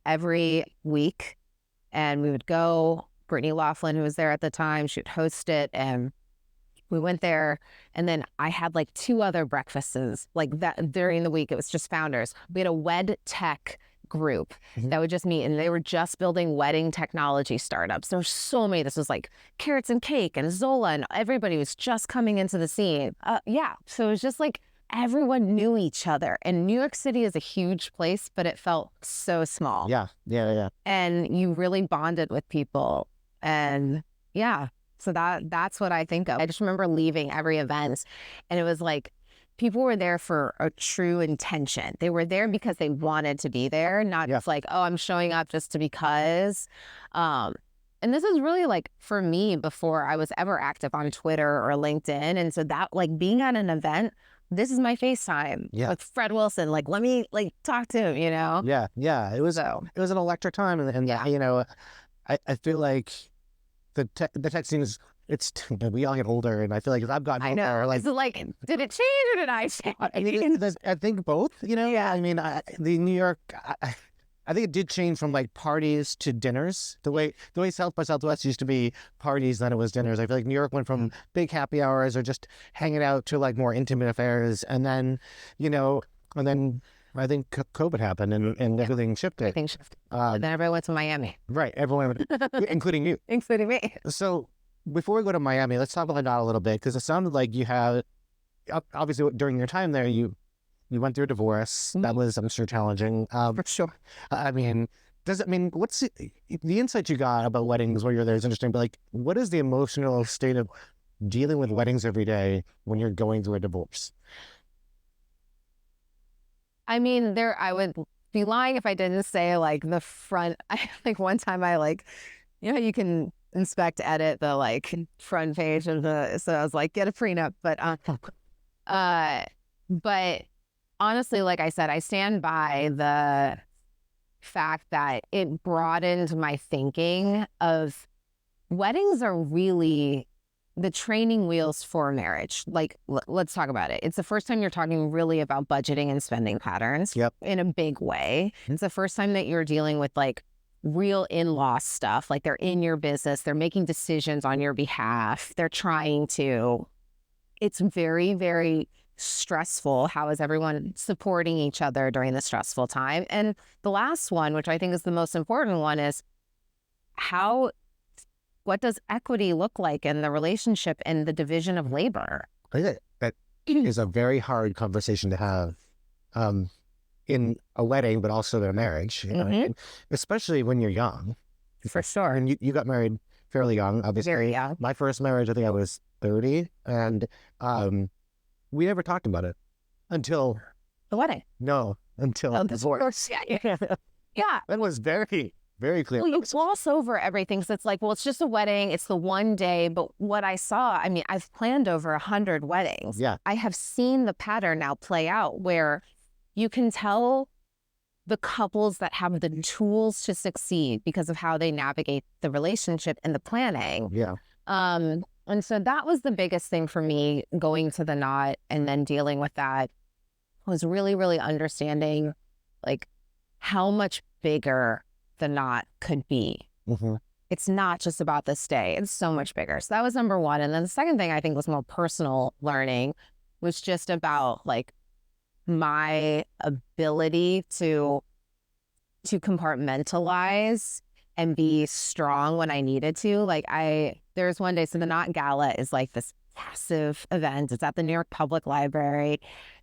every week. And we would go, Brittany Laughlin, who was there at the time, she'd host it. And we went there. And then I had like 2 other breakfasts like that during the week. It was just founders. We had a wed tech group that would just meet, and they were just building wedding technology startups. There were so many. This was like Carrots and Cake and Zola, and everybody was just coming into the scene. So it was just like everyone knew each other. And New York City is a huge place, but it felt so small. Yeah. And you really bonded with people. And so that's what I think of. I just remember leaving every event, and it was like people were there for a true intention. They were there because they wanted to be there, not just like, oh, I'm showing up just to because. And this is really like for me before I was ever active on Twitter or LinkedIn. And so that like being at an event, this is my FaceTime. Yeah. Like Fred Wilson, like let me like talk to him, Yeah. It was an electric time, and I feel like the tech scene is, we all get older, and I feel like as I've gotten older, I know. like, so like, did it change or did I change? I think both. Yeah. I mean, the New York, I think it did change from like parties to dinners. The way South by Southwest used to be parties, then it was dinners. I feel like New York went from big happy hours or just hanging out to like more intimate affairs, and then I think COVID happened and everything shifted. Everything shifted. Then everybody went to Miami. Right, everyone, including you. Including me. So before we go to Miami, let's talk about that a little bit, because it sounded like you had, obviously during your time there, you went through a divorce. That was, I'm sure, challenging. For sure. What's the insight you got about weddings while you're there is interesting, but like, what is the emotional state of dealing with weddings every day when you're going through a divorce? I mean, I would be lying if I didn't say like the front. Like one time I like, you can inspect, edit the like front page of so I was like, get a prenup. But honestly, like I said, I stand by the fact that it broadened my thinking of weddings are really the training wheels for marriage. Like, let's talk about it. It's the first time you're talking really about budgeting and spending patterns in a big way. It's the first time that you're dealing with like real in-law stuff. Like they're in your business. They're making decisions on your behalf. They're trying to. It's very, very stressful. How is everyone supporting each other during the stressful time? And the last one, which I think is the most important one, is what does equity look like in the relationship and the division of labor? I think that is a very hard conversation to have in a wedding, but also in a marriage, especially when you're young. For sure. And you got married fairly young, obviously. Very young. My first marriage, I think I was 30, and we never talked about it until the wedding. No, until the divorce. Yeah. That was very, very clear. Well, you gloss over everything. So it's like, well, it's just a wedding. It's the one day. But what I saw, I mean, I've planned over 100 weddings. Yeah. I have seen the pattern now play out where you can tell the couples that have the tools to succeed because of how they navigate the relationship and the planning. Yeah. And so that was the biggest thing for me going to the knot and then dealing with that was really, really understanding like how much bigger the knot could be. it's not just about this day. It's so much bigger. So that was number one. And then the second thing I think was more personal learning was just about like my ability to compartmentalize and be strong when I needed to. Like there's one day, so the Knot Gala is like this massive event. It's at the New York Public Library,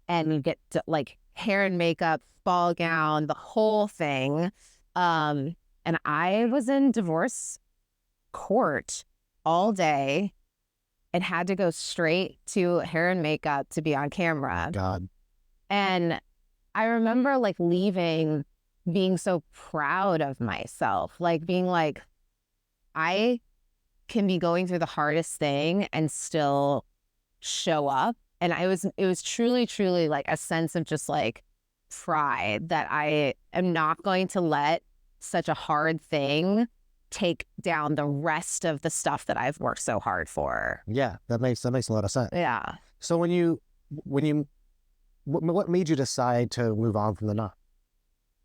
and you get to, like hair and makeup, ball gown, the whole thing. And I was in divorce court all day and had to go straight to hair and makeup to be on camera. God. And I remember like leaving being so proud of myself, like being like, I can be going through the hardest thing and still show up. And it was truly, truly like a sense of just like pride that I am not going to let such a hard thing take down the rest of the stuff that I've worked so hard for. Yeah, that makes a lot of sense. Yeah. So what made you decide to move on from the Knot?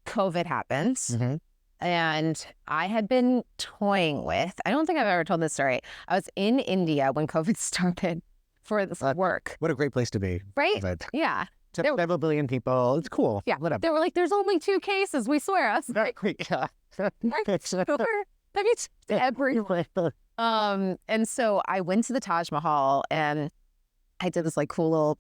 COVID happened. Mm-hmm. And I had been toying with, I don't think I've ever told this story. I was in India when COVID started for this work. What a great place to be. Right? But Yeah. several billion people. It's cool. Yeah. Whatever. They were like, there's only 2 cases, we swear. I was like, Yeah. sure. That means everywhere. And so I went to the Taj Mahal and I did this like cool little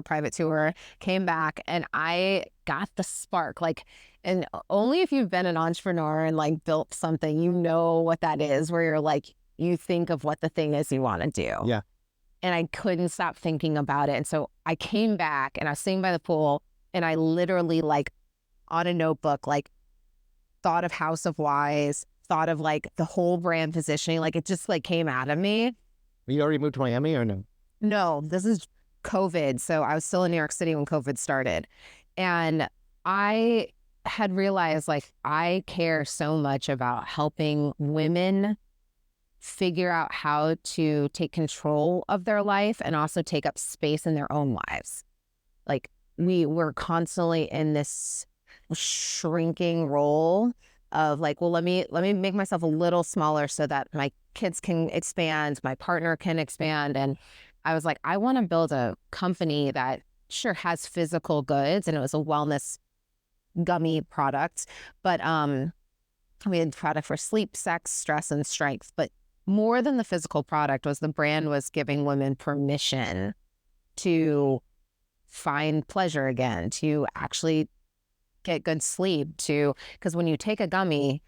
private tour, came back, and I got the spark. Like, and only if you've been an entrepreneur and like built something, you know what that is, where you're like, you think of what the thing is you want to do. Yeah. And I couldn't stop thinking about it. And so I came back and I was sitting by the pool and I literally like on a notebook, like thought of House of Wise, thought of like the whole brand positioning. Like it just like came out of me. You already moved to Miami or no? No, this is COVID. So I was still in New York City when COVID started. And I had realized like I care so much about helping women figure out how to take control of their life and also take up space in their own lives. Like we're constantly in this shrinking role of like, well, let me make myself a little smaller so that my kids can expand, my partner can expand. And I was like, I want to build a company that sure has physical goods, and it was a wellness gummy product, but we had product for sleep, sex, stress, and strength. But more than the physical product was the brand was giving women permission to find pleasure again, to actually get good sleep, because when you take a gummy,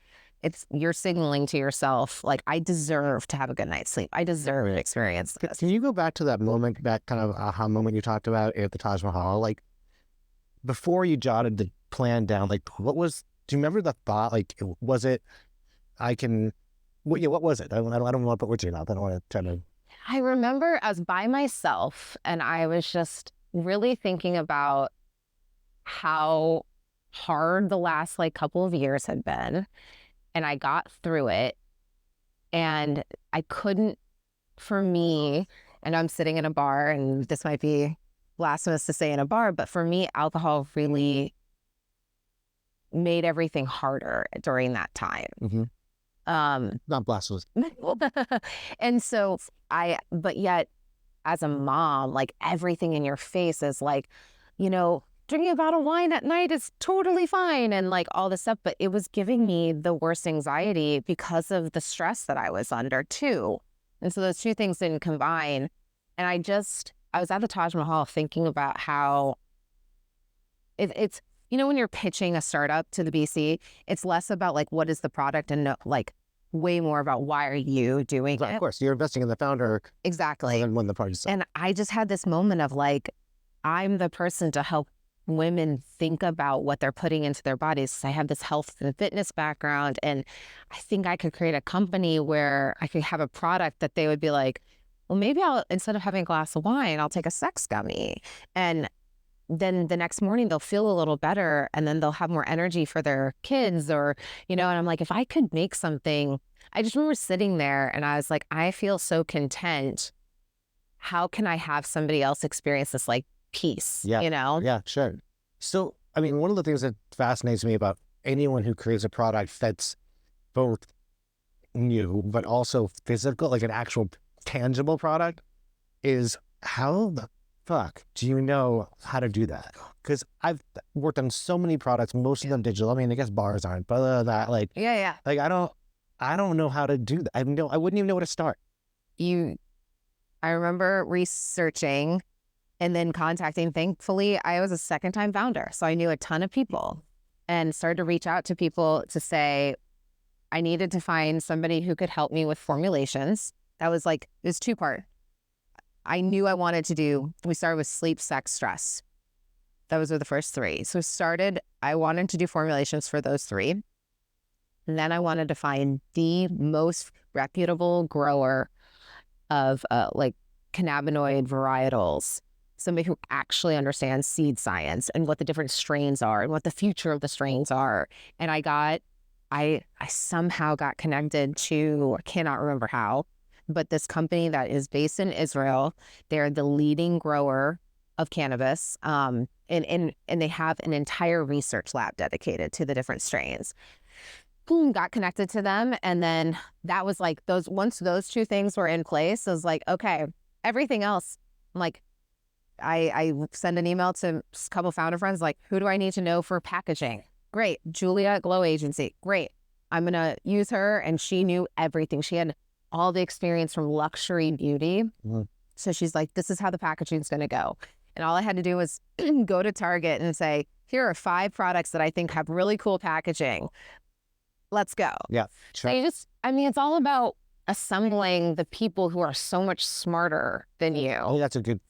you're signaling to yourself, like, I deserve to have a good night's sleep. I deserve to experience this. Can you go back to that moment, that kind of aha moment you talked about at the Taj Mahal? Like, before you jotted the plan down, like, do you remember the thought? Like, was it, what was it? I don't want to put words in your mouth. I don't want to try to. I remember I was by myself and I was just really thinking about how hard the last like couple of years had been. And I got through it, and I couldn't, for me, and I'm sitting in a bar, and this might be blasphemous to say in a bar, but for me, alcohol really made everything harder during that time. Mm-hmm. Not blasphemous. And so but yet as a mom, like everything in your face is like, drinking a bottle of wine at night is totally fine and like all this stuff. But it was giving me the worst anxiety because of the stress that I was under too. And so those two things didn't combine. And I was at the Taj Mahal thinking about how it's, when you're pitching a startup to the BC, it's less about like, what is the product and like way more about why are you doing it? Of course, you're investing in the founder. Exactly. And when the party's And I just had this moment of like, I'm the person to help women think about what they're putting into their bodies. I have this health and fitness background, and I think I could create a company where I could have a product that they would be like, well, maybe instead of having a glass of wine, I'll take a sex gummy. And then the next morning they'll feel a little better, and then they'll have more energy for their kids, or, and I'm like, if I could make something, I just remember sitting there and I was like, I feel so content. How can I have somebody else experience this like peace? Yeah. Yeah, sure. So, I mean, one of the things that fascinates me about anyone who creates a product that's both new, but also physical, like an actual tangible product, is how the fuck do you know how to do that? Because I've worked on so many products, most of them digital. I mean, I guess bars aren't, but other than that, like, like I don't know how to do that. I wouldn't even know where to start. I remember researching and then contacting. Thankfully, I was a second-time founder, so I knew a ton of people and started to reach out to people to say I needed to find somebody who could help me with formulations. That was like, it was two-part. I knew I wanted to do, we started with sleep, sex, stress. Those were the first three. So I wanted to do formulations for those three. And then I wanted to find the most reputable grower of like cannabinoid varietals, somebody who actually understands seed science and what the different strains are and what the future of the strains are. And I somehow got connected to, I cannot remember how, but this company that is based in Israel. They're the leading grower of cannabis, and they have an entire research lab dedicated to the different strains. Boom, got connected to them, and then that was like once those two things were in place, I was like, okay, everything else, like I send an email to a couple founder friends, like, who do I need to know for packaging? Great, Julia at Glow Agency. Great, I'm gonna use her, and she knew everything. She had all the experience from luxury beauty. Mm-hmm. So she's like, this is how the packaging is going to go. And all I had to do was go to Target and say, here are 5 products that I think have really cool packaging. Let's go. Yeah, sure. So it's all about assembling the people who are so much smarter than you. Oh, that's a good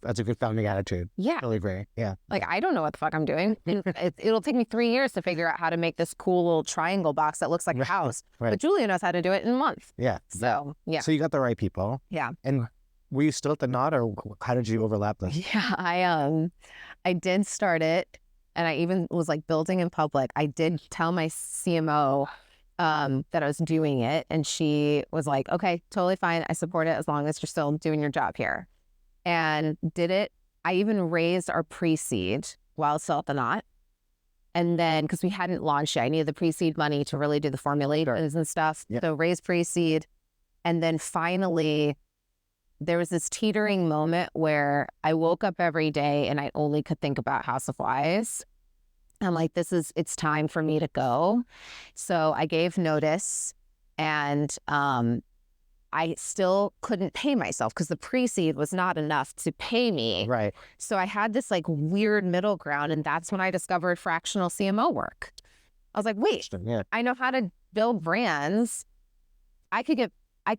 founding attitude. Yeah. Really great. Yeah. Like, I don't know what the fuck I'm doing. It'll take me 3 years to figure out how to make this cool little triangle box that looks like a house. Right. But Julia knows how to do it in a month. Yeah. So, yeah. So you got the right people. Yeah. And were you still at the knot, or how did you overlap them? Yeah, I did start it, and I even was like building in public. I did tell my CMO that I was doing it, and she was like, okay, totally fine. I support it as long as you're still doing your job here. And did it. I even raised our pre-seed while still at the knot. And then, because we hadn't launched yet, I needed the pre-seed money to really do the formulators and stuff. Yep. So raised pre-seed. And then finally, there was this teetering moment where I woke up every day and I only could think about House of Wise. I'm like, it's time for me to go. So I gave notice, and I still couldn't pay myself because the pre-seed was not enough to pay me. Right. So I had this like weird middle ground, and that's when I discovered fractional CMO work. I was like, wait, I know how to build brands. I could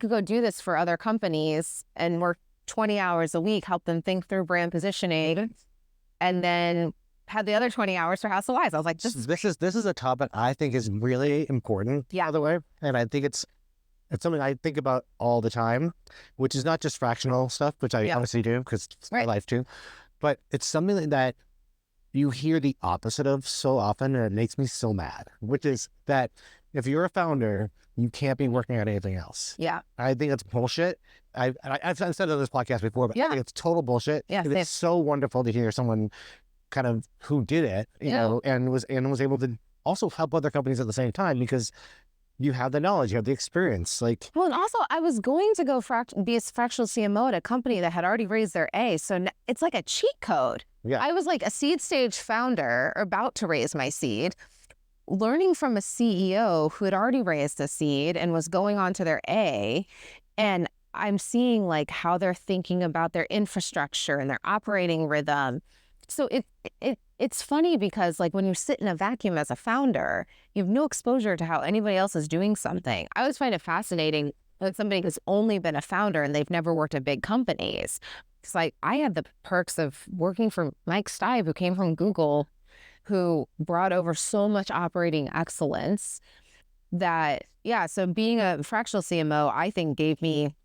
go do this for other companies and work 20 hours a week, help them think through brand positioning, and then had the other 20 hours for House of Wise. I was like, this is a topic I think is really important, by the way. And I think it's something I think about all the time, which is not just fractional stuff, which I obviously do because it's my life too, but it's something that you hear the opposite of so often, and it makes me so mad, which is that if you're a founder, you can't be working on anything else. Yeah. I think that's bullshit. I've said it on this podcast before, but I think it's total bullshit. Yeah, it's so wonderful to hear someone kind of who did it, you know, and was able to also help other companies at the same time, because you have the knowledge, you have the experience. Like, well, and also I was going to go be a fractional CMO at a company that had already raised their A, so it's like a cheat code. Yeah. I was like a seed stage founder about to raise my seed, learning from a CEO who had already raised a seed and was going on to their A, and I'm seeing like how they're thinking about their infrastructure and their operating rhythm. So it's funny because like when you sit in a vacuum as a founder, you have no exposure to how anybody else is doing something. I always find it fascinating when somebody who's only been a founder and they've never worked at big companies. It's like I had the perks of working for Mike Stive, who came from Google, who brought over so much operating excellence that, so being a fractional CMO, I think gave me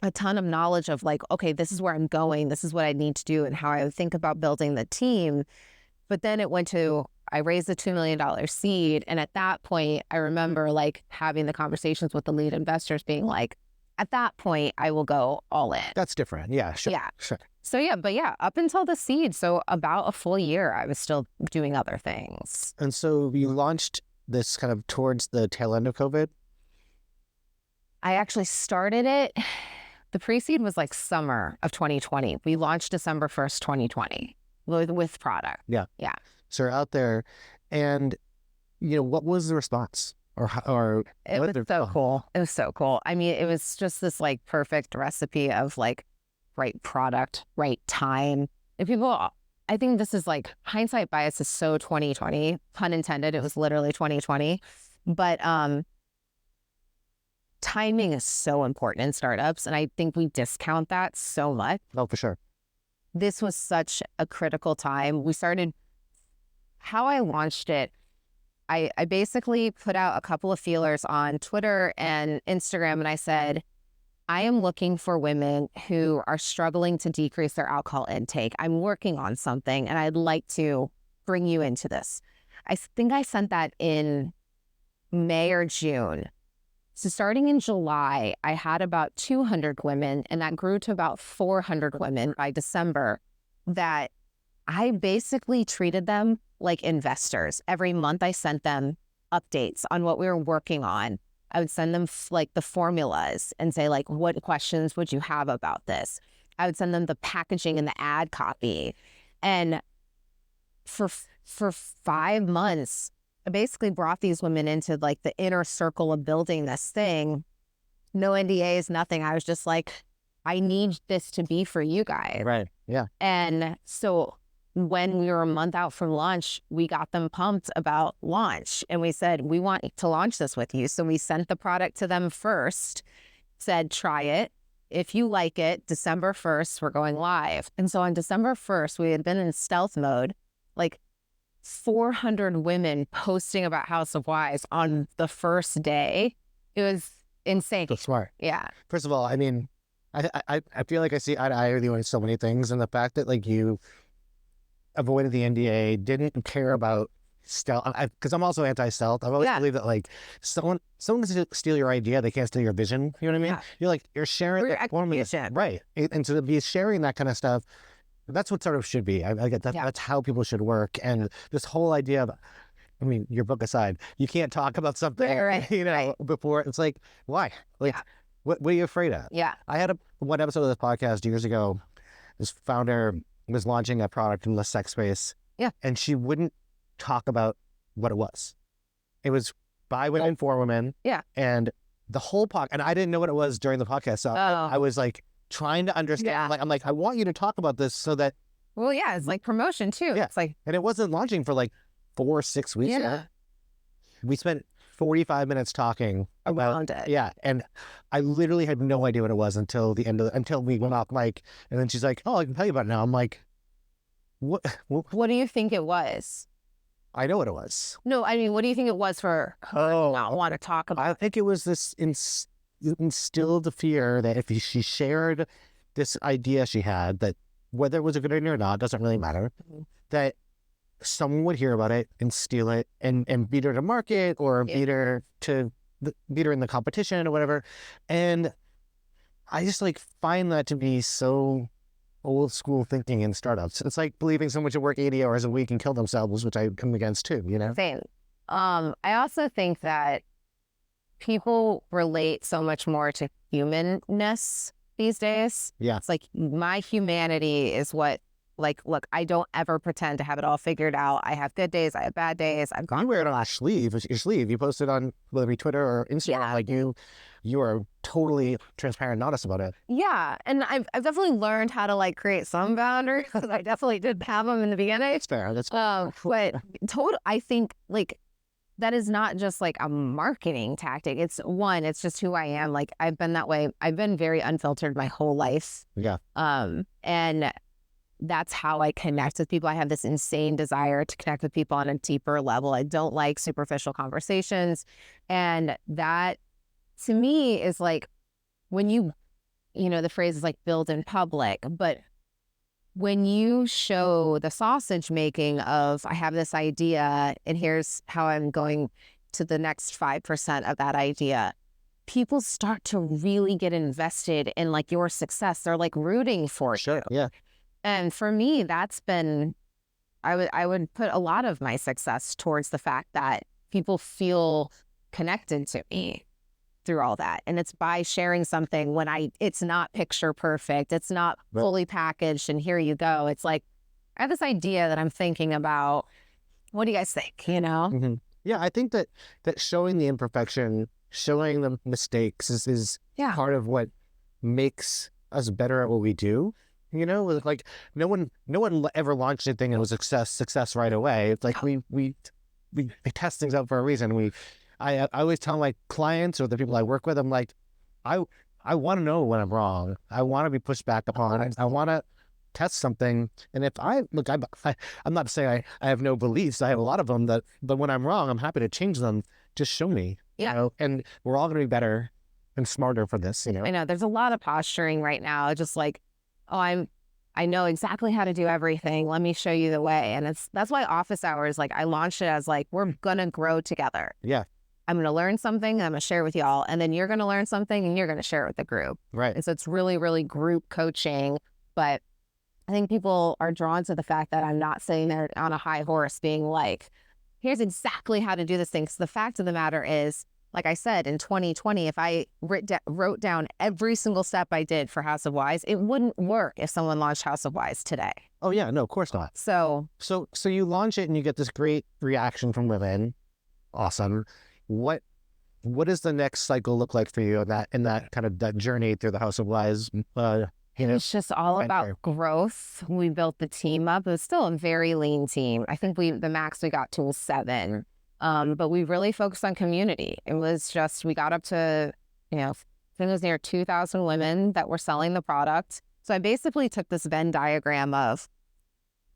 a ton of knowledge of like, okay, this is where I'm going. This is what I need to do and how I would think about building the team. But then I raised a $2 million seed. And at that point, I remember like having the conversations with the lead investors being like, at that point, I will go all in. That's different. Yeah, sure. Yeah. Sure. So up until the seed, so about a full year, I was still doing other things. And so you launched this kind of towards the tail end of COVID? I actually started it. The pre-seed was like summer of 2020. We launched December 1st, 2020 with product. Yeah. Yeah. So you're out there, and what was the response? It was so cool. It was so cool. I mean, it was just this like perfect recipe of like right product, right time. If people, I think this is like hindsight bias is so 2020, pun intended. It was literally 2020, but timing is so important in startups, and I think we discount that so much. Oh, for sure. This was such a critical time. How I launched it, I basically put out a couple of feelers on Twitter and Instagram, and I said, I am looking for women who are struggling to decrease their alcohol intake. I'm working on something, and I'd like to bring you into this. I think I sent that in May or June. So starting in July, I had about 200 women, and that grew to about 400 women by December, that I basically treated them like investors. Every month I sent them updates on what we were working on. I would send them like the formulas and say like, what questions would you have about this? I would send them the packaging and the ad copy. And for 5 months, I basically brought these women into like the inner circle of building this thing. No NDAs, nothing. I was just like, I need this to be for you guys. Right. Yeah. And so when we were a month out from launch, we got them pumped about launch. And we said, we want to launch this with you. So we sent the product to them first, said, try it. If you like it, December 1st, we're going live. And so on December 1st, we had been in stealth mode, like 400 women posting about House of Wise on the first day. It was insane. That's smart. Yeah. First of all, I mean, I feel like I see eye to eye with you on so many things, and the fact that like you avoided the NDA, didn't care about stealth, because I'm also anti-stealth. I've always believed that like someone can steal your idea, they can't steal your vision. You know what I mean? Yeah. You're sharing the formula, right? And to be sharing that kind of stuff, that's what startups should be. I get that. That's how people should work. And this whole idea of, I mean, your book aside, you can't talk about something, before. It's like, why? Like, what are you afraid of? Yeah. I had one episode of this podcast years ago. This founder was launching a product in the sex space. Yeah. And she wouldn't talk about what it was. It was by women, for women. Yeah. And the whole podcast, and I didn't know what it was during the podcast. So I was like trying to understand. Yeah. I'm like, I want you to talk about this so that. Well, yeah, it's like promotion too. Yeah. It's like, and it wasn't launching for like 4 or 6 weeks. Yeah. We spent 45 minutes talking about it. Yeah. And I literally had no idea what it was until we went off mic. And then she's like, oh, I can tell you about it now. I'm like, what do you think it was? I know what it was. No, I mean, what do you think it was for her not want to talk about? I think it was this instilled the fear that if she shared this idea she had, that whether it was a good idea or not, doesn't really matter, that someone would hear about it and steal it and beat her to market or beat her in the competition or whatever. And I just like find that to be so old school thinking in startups. It's like believing someone should work 80 hours a week and kill themselves, which I come against too, Same. I also think that people relate so much more to humanness these days. Yeah. It's like my humanity is what, like, look, I don't ever pretend to have it all figured out. I have good days. I have bad days. I've gone. You wear it on your sleeve. You posted on whether it be Twitter or Instagram. Yeah. Like you are totally transparent and honest about it. Yeah. And I've definitely learned how to like create some boundaries, because I definitely did have them in the beginning. That's fair. That's fair. But I think like that is not just like a marketing tactic. It's just who I am. Like I've been that way. I've been very unfiltered my whole life. Yeah. And that's how I connect with people. I have this insane desire to connect with people on a deeper level. I don't like superficial conversations. And that to me is like when the phrase is like build in public, but when you show the sausage making of I have this idea and here's how I'm going to the next 5% of that idea, people start to really get invested in like your success. They're like rooting for you. Yeah. And for me, that's been, I would put a lot of my success towards the fact that people feel connected to me. through all that. And it's by sharing something when it's not picture perfect, it's not fully packaged and here you go. It's like, I have this idea that I'm thinking about. What do you guys think? You know? Mm-hmm. Yeah, I think that showing the imperfection, showing the mistakes is part of what makes us better at what we do. You know, like no one ever launched anything and was success right away. It's like we test things out for a reason. I always tell my clients or the people I work with, I'm like, I want to know when I'm wrong. I want to be pushed back upon. I want to test something. And if I'm not saying I have no beliefs. I have a lot of them but when I'm wrong, I'm happy to change them. Just show me. Yeah. You know? And we're all going to be better and smarter for this. You know. I know there's a lot of posturing right now. Just like, oh, I know exactly how to do everything. Let me show you the way. And that's why office hours, like I launched it as like, we're going to grow together. Yeah. I'm going to learn something. I'm going to share it with y'all. And then you're going to learn something and you're going to share it with the group. Right. And so it's really, really group coaching. But I think people are drawn to the fact that I'm not sitting there on a high horse being like, here's exactly how to do this thing. Because the fact of the matter is, like I said, in 2020, if I wrote down every single step I did for House of Wise, it wouldn't work if someone launched House of Wise today. Oh yeah, no, of course not. So you launch it and you get this great reaction from women. Awesome. What does the next cycle look like for you in that kind of that journey through the House of Wise? It's just all about growth. We built the team up. It was still a very lean team. I think the max we got to was 7. But we really focused on community. It was just, we got up to, I think it was near 2,000 women that were selling the product. So I basically took this Venn diagram of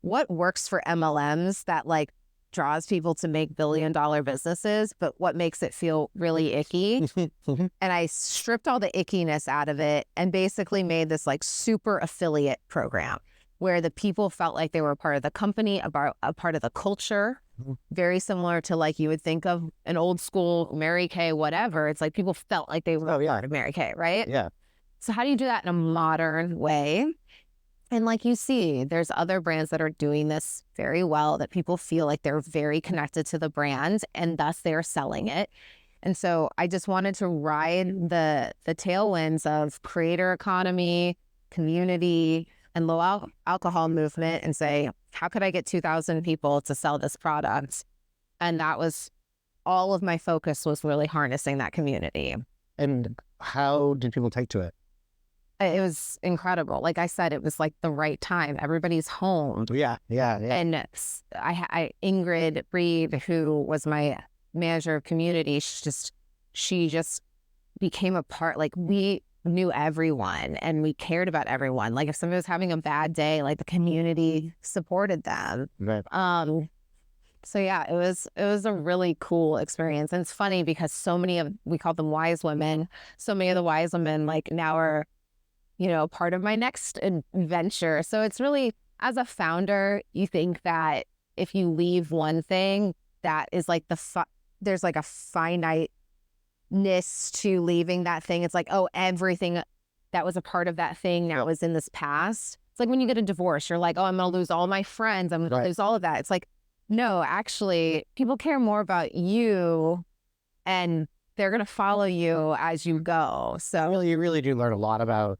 what works for MLMs that like draws people to make billion-dollar businesses, but what makes it feel really icky. And I stripped all the ickiness out of it and basically made this like super affiliate program where the people felt like they were a part of the company, a part of the culture. Very similar to like you would think of an old school Mary Kay, whatever. It's like people felt like they were part of Mary Kay, right? Yeah. So how do you do that in a modern way? And like you see, there's other brands that are doing this very well that people feel like they're very connected to the brand and thus they're selling it. And so I just wanted to ride the tailwinds of creator economy, community, and low alcohol movement and say, how could I get 2,000 people to sell this product? And that was all of my focus, was really harnessing that community. And how did people take to it? It was incredible. Like I said, it was like the right time. Everybody's home. Yeah. And Ingrid Reed, who was my manager of community, she just became a part. Like we knew everyone and we cared about everyone. Like if somebody was having a bad day, like the community supported them. Right. So yeah, it was a really cool experience. And it's funny because we call them wise women. So many of the wise women like now are, part of my next adventure. So it's really, as a founder, you think that if you leave one thing, that is like there's like a finiteness to leaving that thing. It's like, oh, everything that was a part of that thing now is in this past. It's like when you get a divorce, you're like, oh, I'm going to lose all my friends. I'm going to lose all of that. It's like, no, actually, people care more about you and they're going to follow you as you go. So you really do learn a lot about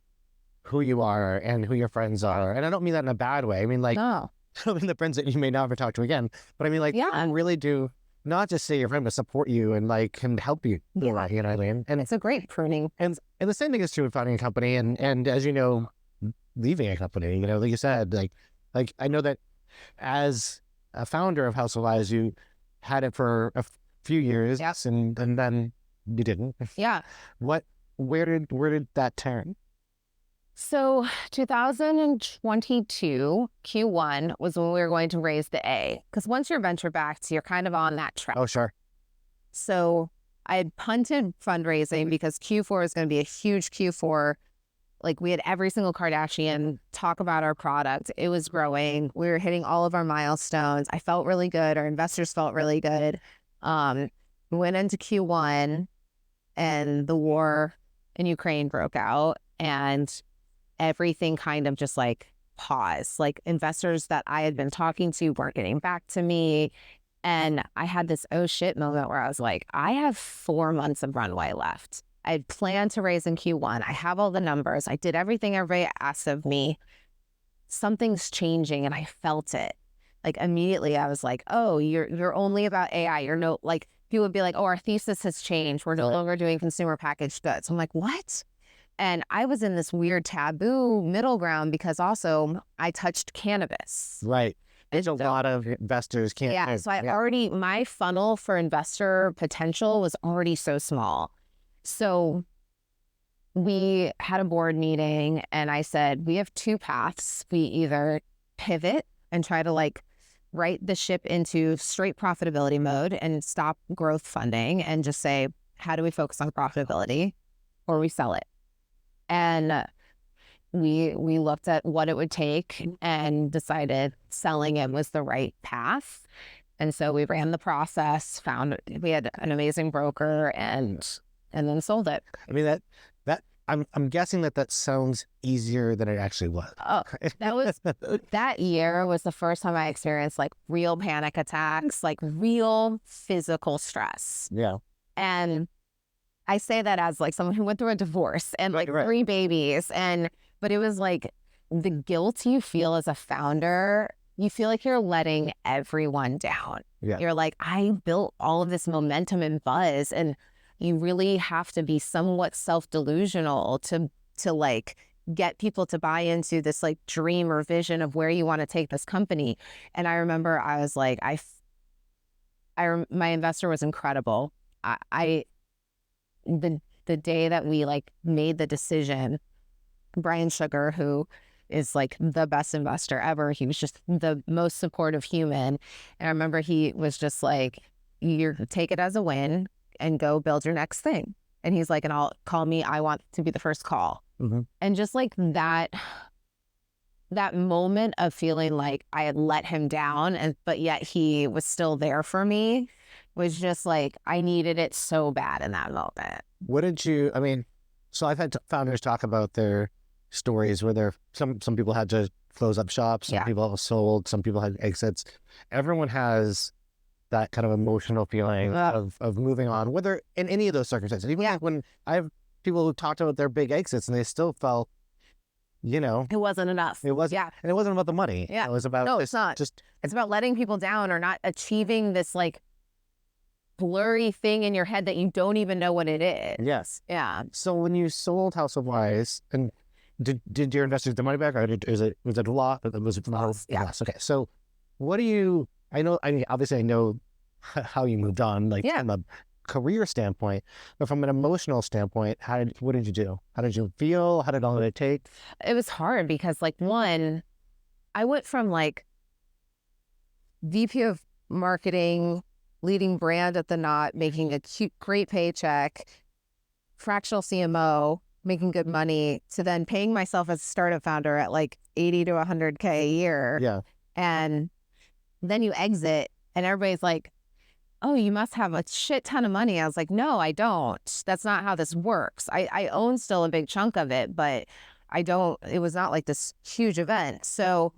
who you are and who your friends are. And I don't mean that in a bad way. I mean, like, I don't mean the friends that you may never talk to again, but I mean, like, I really do not just say your friend, but support you and like can help you. Yeah. You know what I mean? And it's a great pruning. And the same thing is true with founding a company and as you know, leaving a company, like you said, like I know that as a founder of House of Wise, you had it for a few years and then you didn't. Yeah. Where did that turn? So 2022 Q1 was when we were going to raise the A, because once you're venture backed, you're kind of on that track. Oh, sure. So I had punted fundraising because Q4 is going to be a huge Q4. Like we had every single Kardashian talk about our product. It was growing. We were hitting all of our milestones. I felt really good. Our investors felt really good. We went into Q1 and the war in Ukraine broke out and everything kind of just like paused. Like investors that I had been talking to weren't getting back to me. And I had this oh shit moment where I was like, I have 4 months of runway left. I had planned to raise in Q1. I have all the numbers. I did everything everybody asked of me. Something's changing, and I felt it. Like immediately I was like, oh, you're only about AI. You're no, like people would be like, oh, our thesis has changed. We're no longer doing consumer packaged goods. I'm like, what? And I was in this weird taboo middle ground because also I touched cannabis. Right. There's a lot of investors can't. Yeah. So already, my funnel for investor potential was already so small. So we had a board meeting and I said, we have two paths. We either pivot and try to like right the ship into straight profitability mode and stop growth funding and just say, how do we focus on profitability, or we sell it. And we looked at what it would take and decided selling it was the right path. And so we ran the process, we had an amazing broker, and then sold it. I mean, that I'm guessing that sounds easier than it actually was. Oh, that year was the first time I experienced like real panic attacks, like real physical stress. Yeah. And I say that as like someone who went through a divorce and like Right. 3 babies. But it was like the guilt you feel as a founder, you feel like you're letting everyone down. Yeah. You're like, I built all of this momentum and buzz, and you really have to be somewhat self-delusional to like get people to buy into this like dream or vision of where you want to take this company. And I remember I was like, my investor was incredible. The day that we like made the decision, Brian Sugar, who is like the best investor ever, he was just the most supportive human. And I remember he was just like, you take it as a win and go build your next thing. And he's like, and I'll call me, I want to be the first call. Mm-hmm. And just like that moment of feeling like I had let him down, but yet he was still there for me, was just like, I needed it so bad in that moment. So I've had founders talk about their stories where some people had to close up shops, some people have sold, some people had exits. Everyone has that kind of emotional feeling of moving on, whether in any of those circumstances. Even like when I have people who talked about their big exits and they still felt, it wasn't enough. It wasn't, and it wasn't about the money. Yeah. It was about it's not. It's about letting people down or not achieving this like blurry thing in your head that you don't even know what it is. Yes. Yeah. So when you sold House of Wise, and did your investors get the money back, or was it a lot? Was it loss? Yeah. Okay. So what do you? Obviously I know how you moved on, like from a career standpoint, but from an emotional standpoint, what did you do? How did you feel? How long did it take? It was hard because like one, I went from like VP of marketing, leading brand at the Knot, making a great paycheck, fractional CMO, making good money, to then paying myself as a startup founder at like 80 to 100K a year. Yeah. And then you exit and everybody's like, oh, you must have a shit ton of money. I was like, no, I don't. That's not how this works. I own still a big chunk of it, but it was not like this huge event. So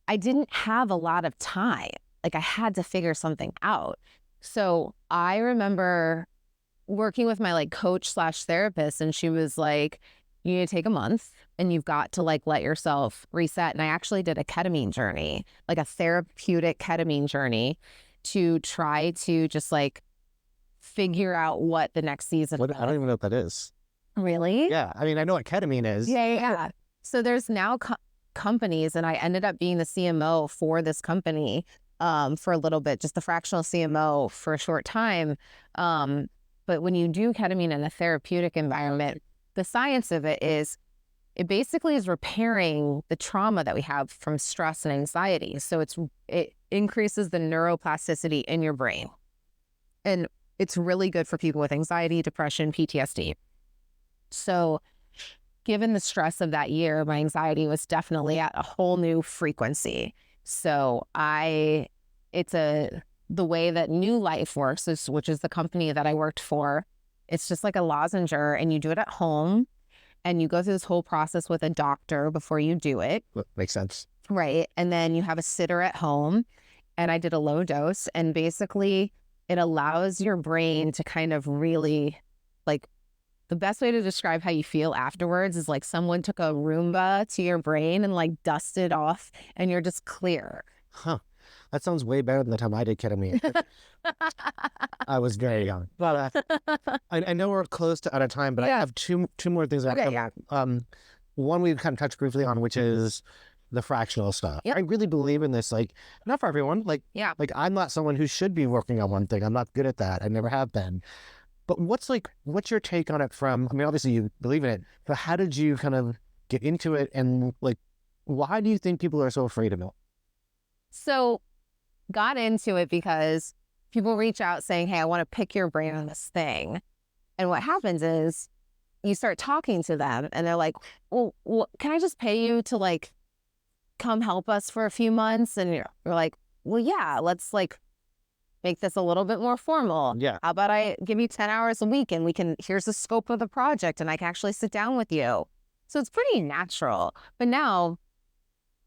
I didn't have a lot of time. Like I had to figure something out. So I remember working with my like coach / therapist, and she was like, you need to take a month and you've got to like let yourself reset. And I actually did a ketamine journey, like a therapeutic ketamine journey, to try to just like figure out what the next season was. I don't even know what that is. Really? Yeah. I mean, I know what ketamine is. Yeah. So there's now companies, and I ended up being the CMO for this company for a little bit, just the fractional CMO for a short time. But when you do ketamine in a therapeutic environment, the science of it is, it basically is repairing the trauma that we have from stress and anxiety. So it increases the neuroplasticity in your brain. And it's really good for people with anxiety, depression, PTSD. So given the stress of that year, my anxiety was definitely at a whole new frequency. So the way that New Life works, which is the company that I worked for, it's just like a lozenger, and you do it at home, and you go through this whole process with a doctor before you do it. Makes sense. Right. And then you have a sitter at home, and I did a low dose, and basically it allows your brain to kind of really like the best way to describe how you feel afterwards is like someone took a Roomba to your brain and like dusted off and you're just clear. Huh. That sounds way better than the time I did ketamine. I was very young. But I know we're close to out of time, but I have two more things I have. One we've kind of touched briefly on, which is the fractional stuff. I really believe in this, like, not for everyone. Like I'm not someone who should be working on one thing. I'm not good at that. I never have been. But what's your take on it from, I mean, obviously you believe in it, but how did you kind of get into it? And like, why do you think people are so afraid of it? So got into it because people reach out saying, hey, I want to pick your brain on this thing. And what happens is you start talking to them and they're like, well, can I just pay you to like come help us for a few months? And you're like, well, yeah, let's like make this a little bit more formal. Yeah. How about I give you 10 hours a week and here's the scope of the project and I can actually sit down with you. So it's pretty natural. But now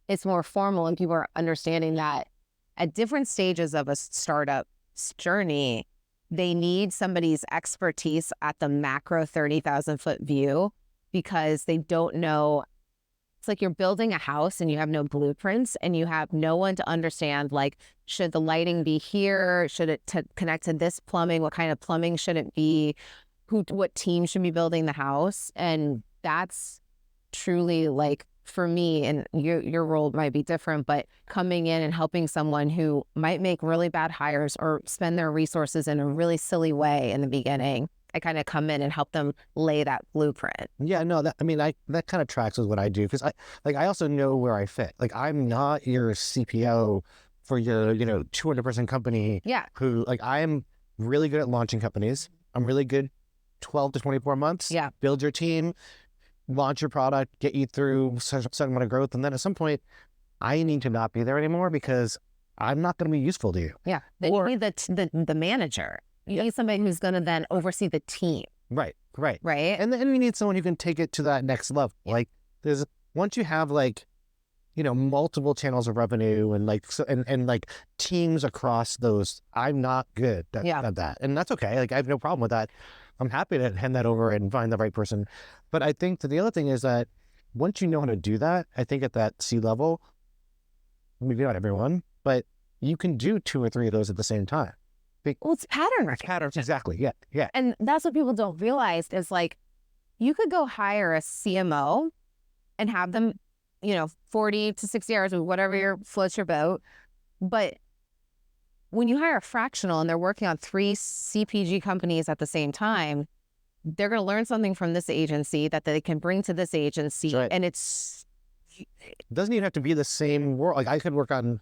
it's more formal and people are understanding that at different stages of a startup's journey, they need somebody's expertise at the macro 30,000-foot view because they don't know. It's like you're building a house and you have no blueprints and you have no one to understand, like, should the lighting be here? Should it connect to this plumbing? What kind of plumbing should it be? What team should be building the house? And that's truly like, for me, and your role might be different, but coming in and helping someone who might make really bad hires or spend their resources in a really silly way in the beginning, I kind of come in and help them lay that blueprint. Yeah, no, that kind of tracks with what I do because I also know where I fit. Like, I'm not your CPO for your 200-person company. Yeah. Who, like, I am really good at launching companies. I'm really good 12 to 24 months. Yeah. Build your team, launch your product, get you through certain amount of growth, and then at some point, I need to not be there anymore because I'm not going to be useful to you. Yeah. Then you need the manager. You need somebody who's going to then oversee the team. Right. Right. And then you need someone who can take it to that next level. Yeah. Like, once you have like, multiple channels of revenue and like, and like teams across those, I'm not good at that. And that's okay. Like, I have no problem with that. I'm happy to hand that over and find the right person. But I think that the other thing is that once you know how to do that, I think at that C level, maybe not everyone, but you can do 2 or 3 of those at the same time. Well, it's pattern recognition. Patterns, exactly. Yeah. And that's what people don't realize is like, you could go hire a CMO and have them, 40 to 60 hours or whatever floats your boat. But when you hire a fractional and they're working on 3 CPG companies at the same time, they're going to learn something from this agency that they can bring to this agency. Right. And it doesn't even have to be the same world. Like, I could work on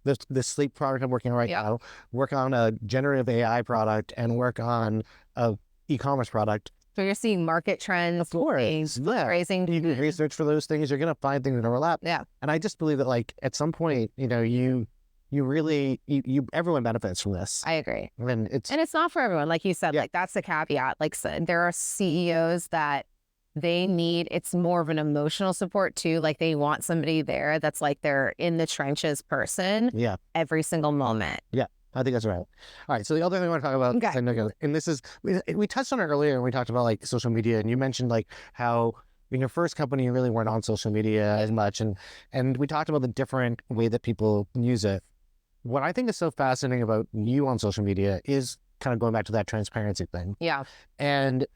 this sleep product I'm working on right now, work on a generative AI product, and work on a e-commerce product. So you're seeing market trends, of course, raising. You do research for those things. You're going to find things that overlap. Yeah. And I just believe that, like, at some point, you really, everyone benefits from this. I agree. And it's not for everyone. Like you said, like, that's the caveat. Like, so there are CEOs that it's more of an emotional support too. Like, they want somebody there that's like they're in the trenches person. Yeah. Every single moment. Yeah. I think that's right. All right. So the other thing I want to talk about, okay. And this is, we touched on it earlier when we talked about like social media, and you mentioned like how in your first company, you really weren't on social media as much. And we talked about the different way that people use it. What I think is so fascinating about you on social media is kind of going back to that transparency thing. Yeah. And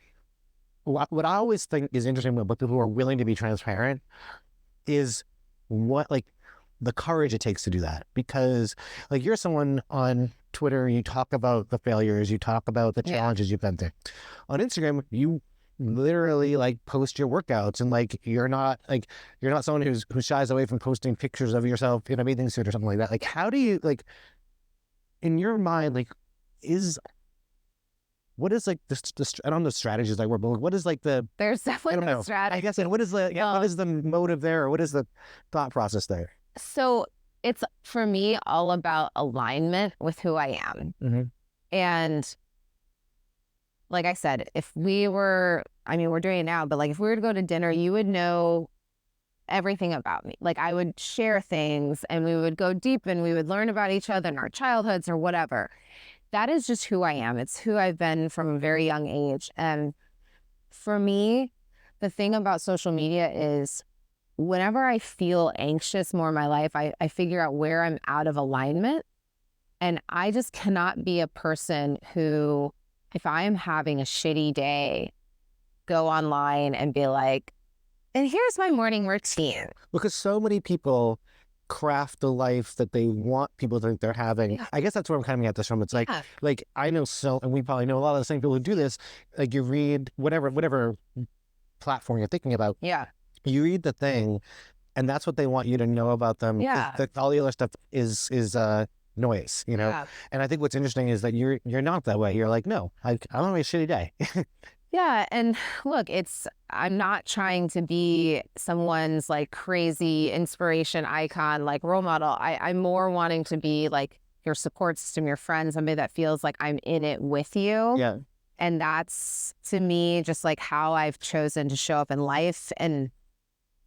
what I always think is interesting about people who are willing to be transparent is what, like, the courage it takes to do that. Because, like, you're someone on Twitter, you talk about the failures, you talk about the challenges you've been through. On Instagram, you literally like post your workouts, and like you're not someone who shies away from posting pictures of yourself in a bathing suit or something like that. Like, how do you, like, in your mind, like, what is like I don't know the strategies like but what is like there's definitely no strategy. I guess, and what is the motive there, or what is the thought process there? So it's, for me, all about alignment with who I am. Mm-hmm. And like I said, we're doing it now, but like if we were to go to dinner, you would know everything about me. Like, I would share things and we would go deep and we would learn about each other and our childhoods or whatever. That is just who I am. It's who I've been from a very young age. And For me, the thing about social media is whenever I feel anxious more in my life, I figure out where I'm out of alignment. And I just cannot be a person who, if I am having a shitty day, go online and be like, and here's my morning routine. Because so many people craft the life that they want people to think they're having. I guess that's where I'm coming at this from. It's like I know and we probably know a lot of the same people who do this. Like you read whatever platform you're thinking about. Yeah. You read the thing, and that's what they want you to know about them. Yeah. All the other stuff is noise, you know? Yeah. And I think what's interesting is that you're not that way. You're like, no, I'm having a shitty day. Yeah. And look, I'm not trying to be someone's like crazy inspiration icon, like role model. I'm more wanting to be like your support system, your friend, somebody that feels like I'm in it with you. Yeah. And that's, to me, just like how I've chosen to show up in life. And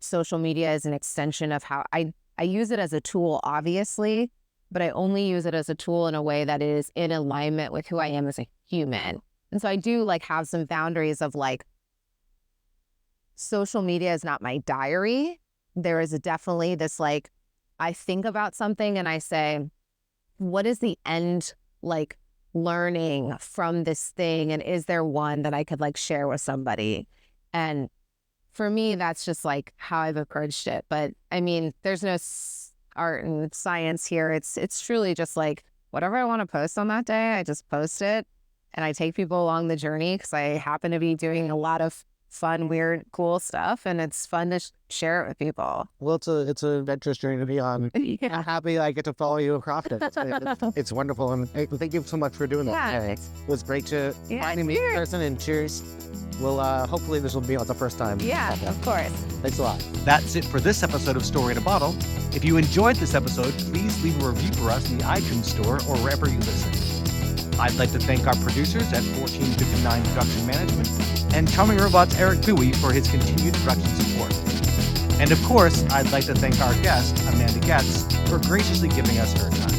social media is an extension of how I use it as a tool, obviously, but I only use it as a tool in a way that is in alignment with who I am as a human. And so I do like have some boundaries of like, social media is not my diary. There is definitely this like, I think about something and I say, what is the end like learning from this thing? And is there one that I could like share with somebody? And for me, that's just like how I've approached it. But I mean, there's no art and science here. It's truly just like whatever I want to post on that day, I just post it. And I take people along the journey because I happen to be doing a lot of fun, weird, cool stuff. And it's fun to share it with people. Well, it's an adventurous journey to be on. Yeah. I'm happy I get to follow you across it. It's wonderful. And thank you so much for doing that. Yeah. It was great to find me in person, and cheers. Well, hopefully this will be the first time. Yeah, of course. Thanks a lot. That's it for this episode of Story in a Bottle. If you enjoyed this episode, please leave a review for us in the iTunes store or wherever you listen. I'd like to thank our producers at 1459 Production Management and Charming Robots Eric Bowie for his continued production support. And of course, I'd like to thank our guest, Amanda Goetz, for graciously giving us her time.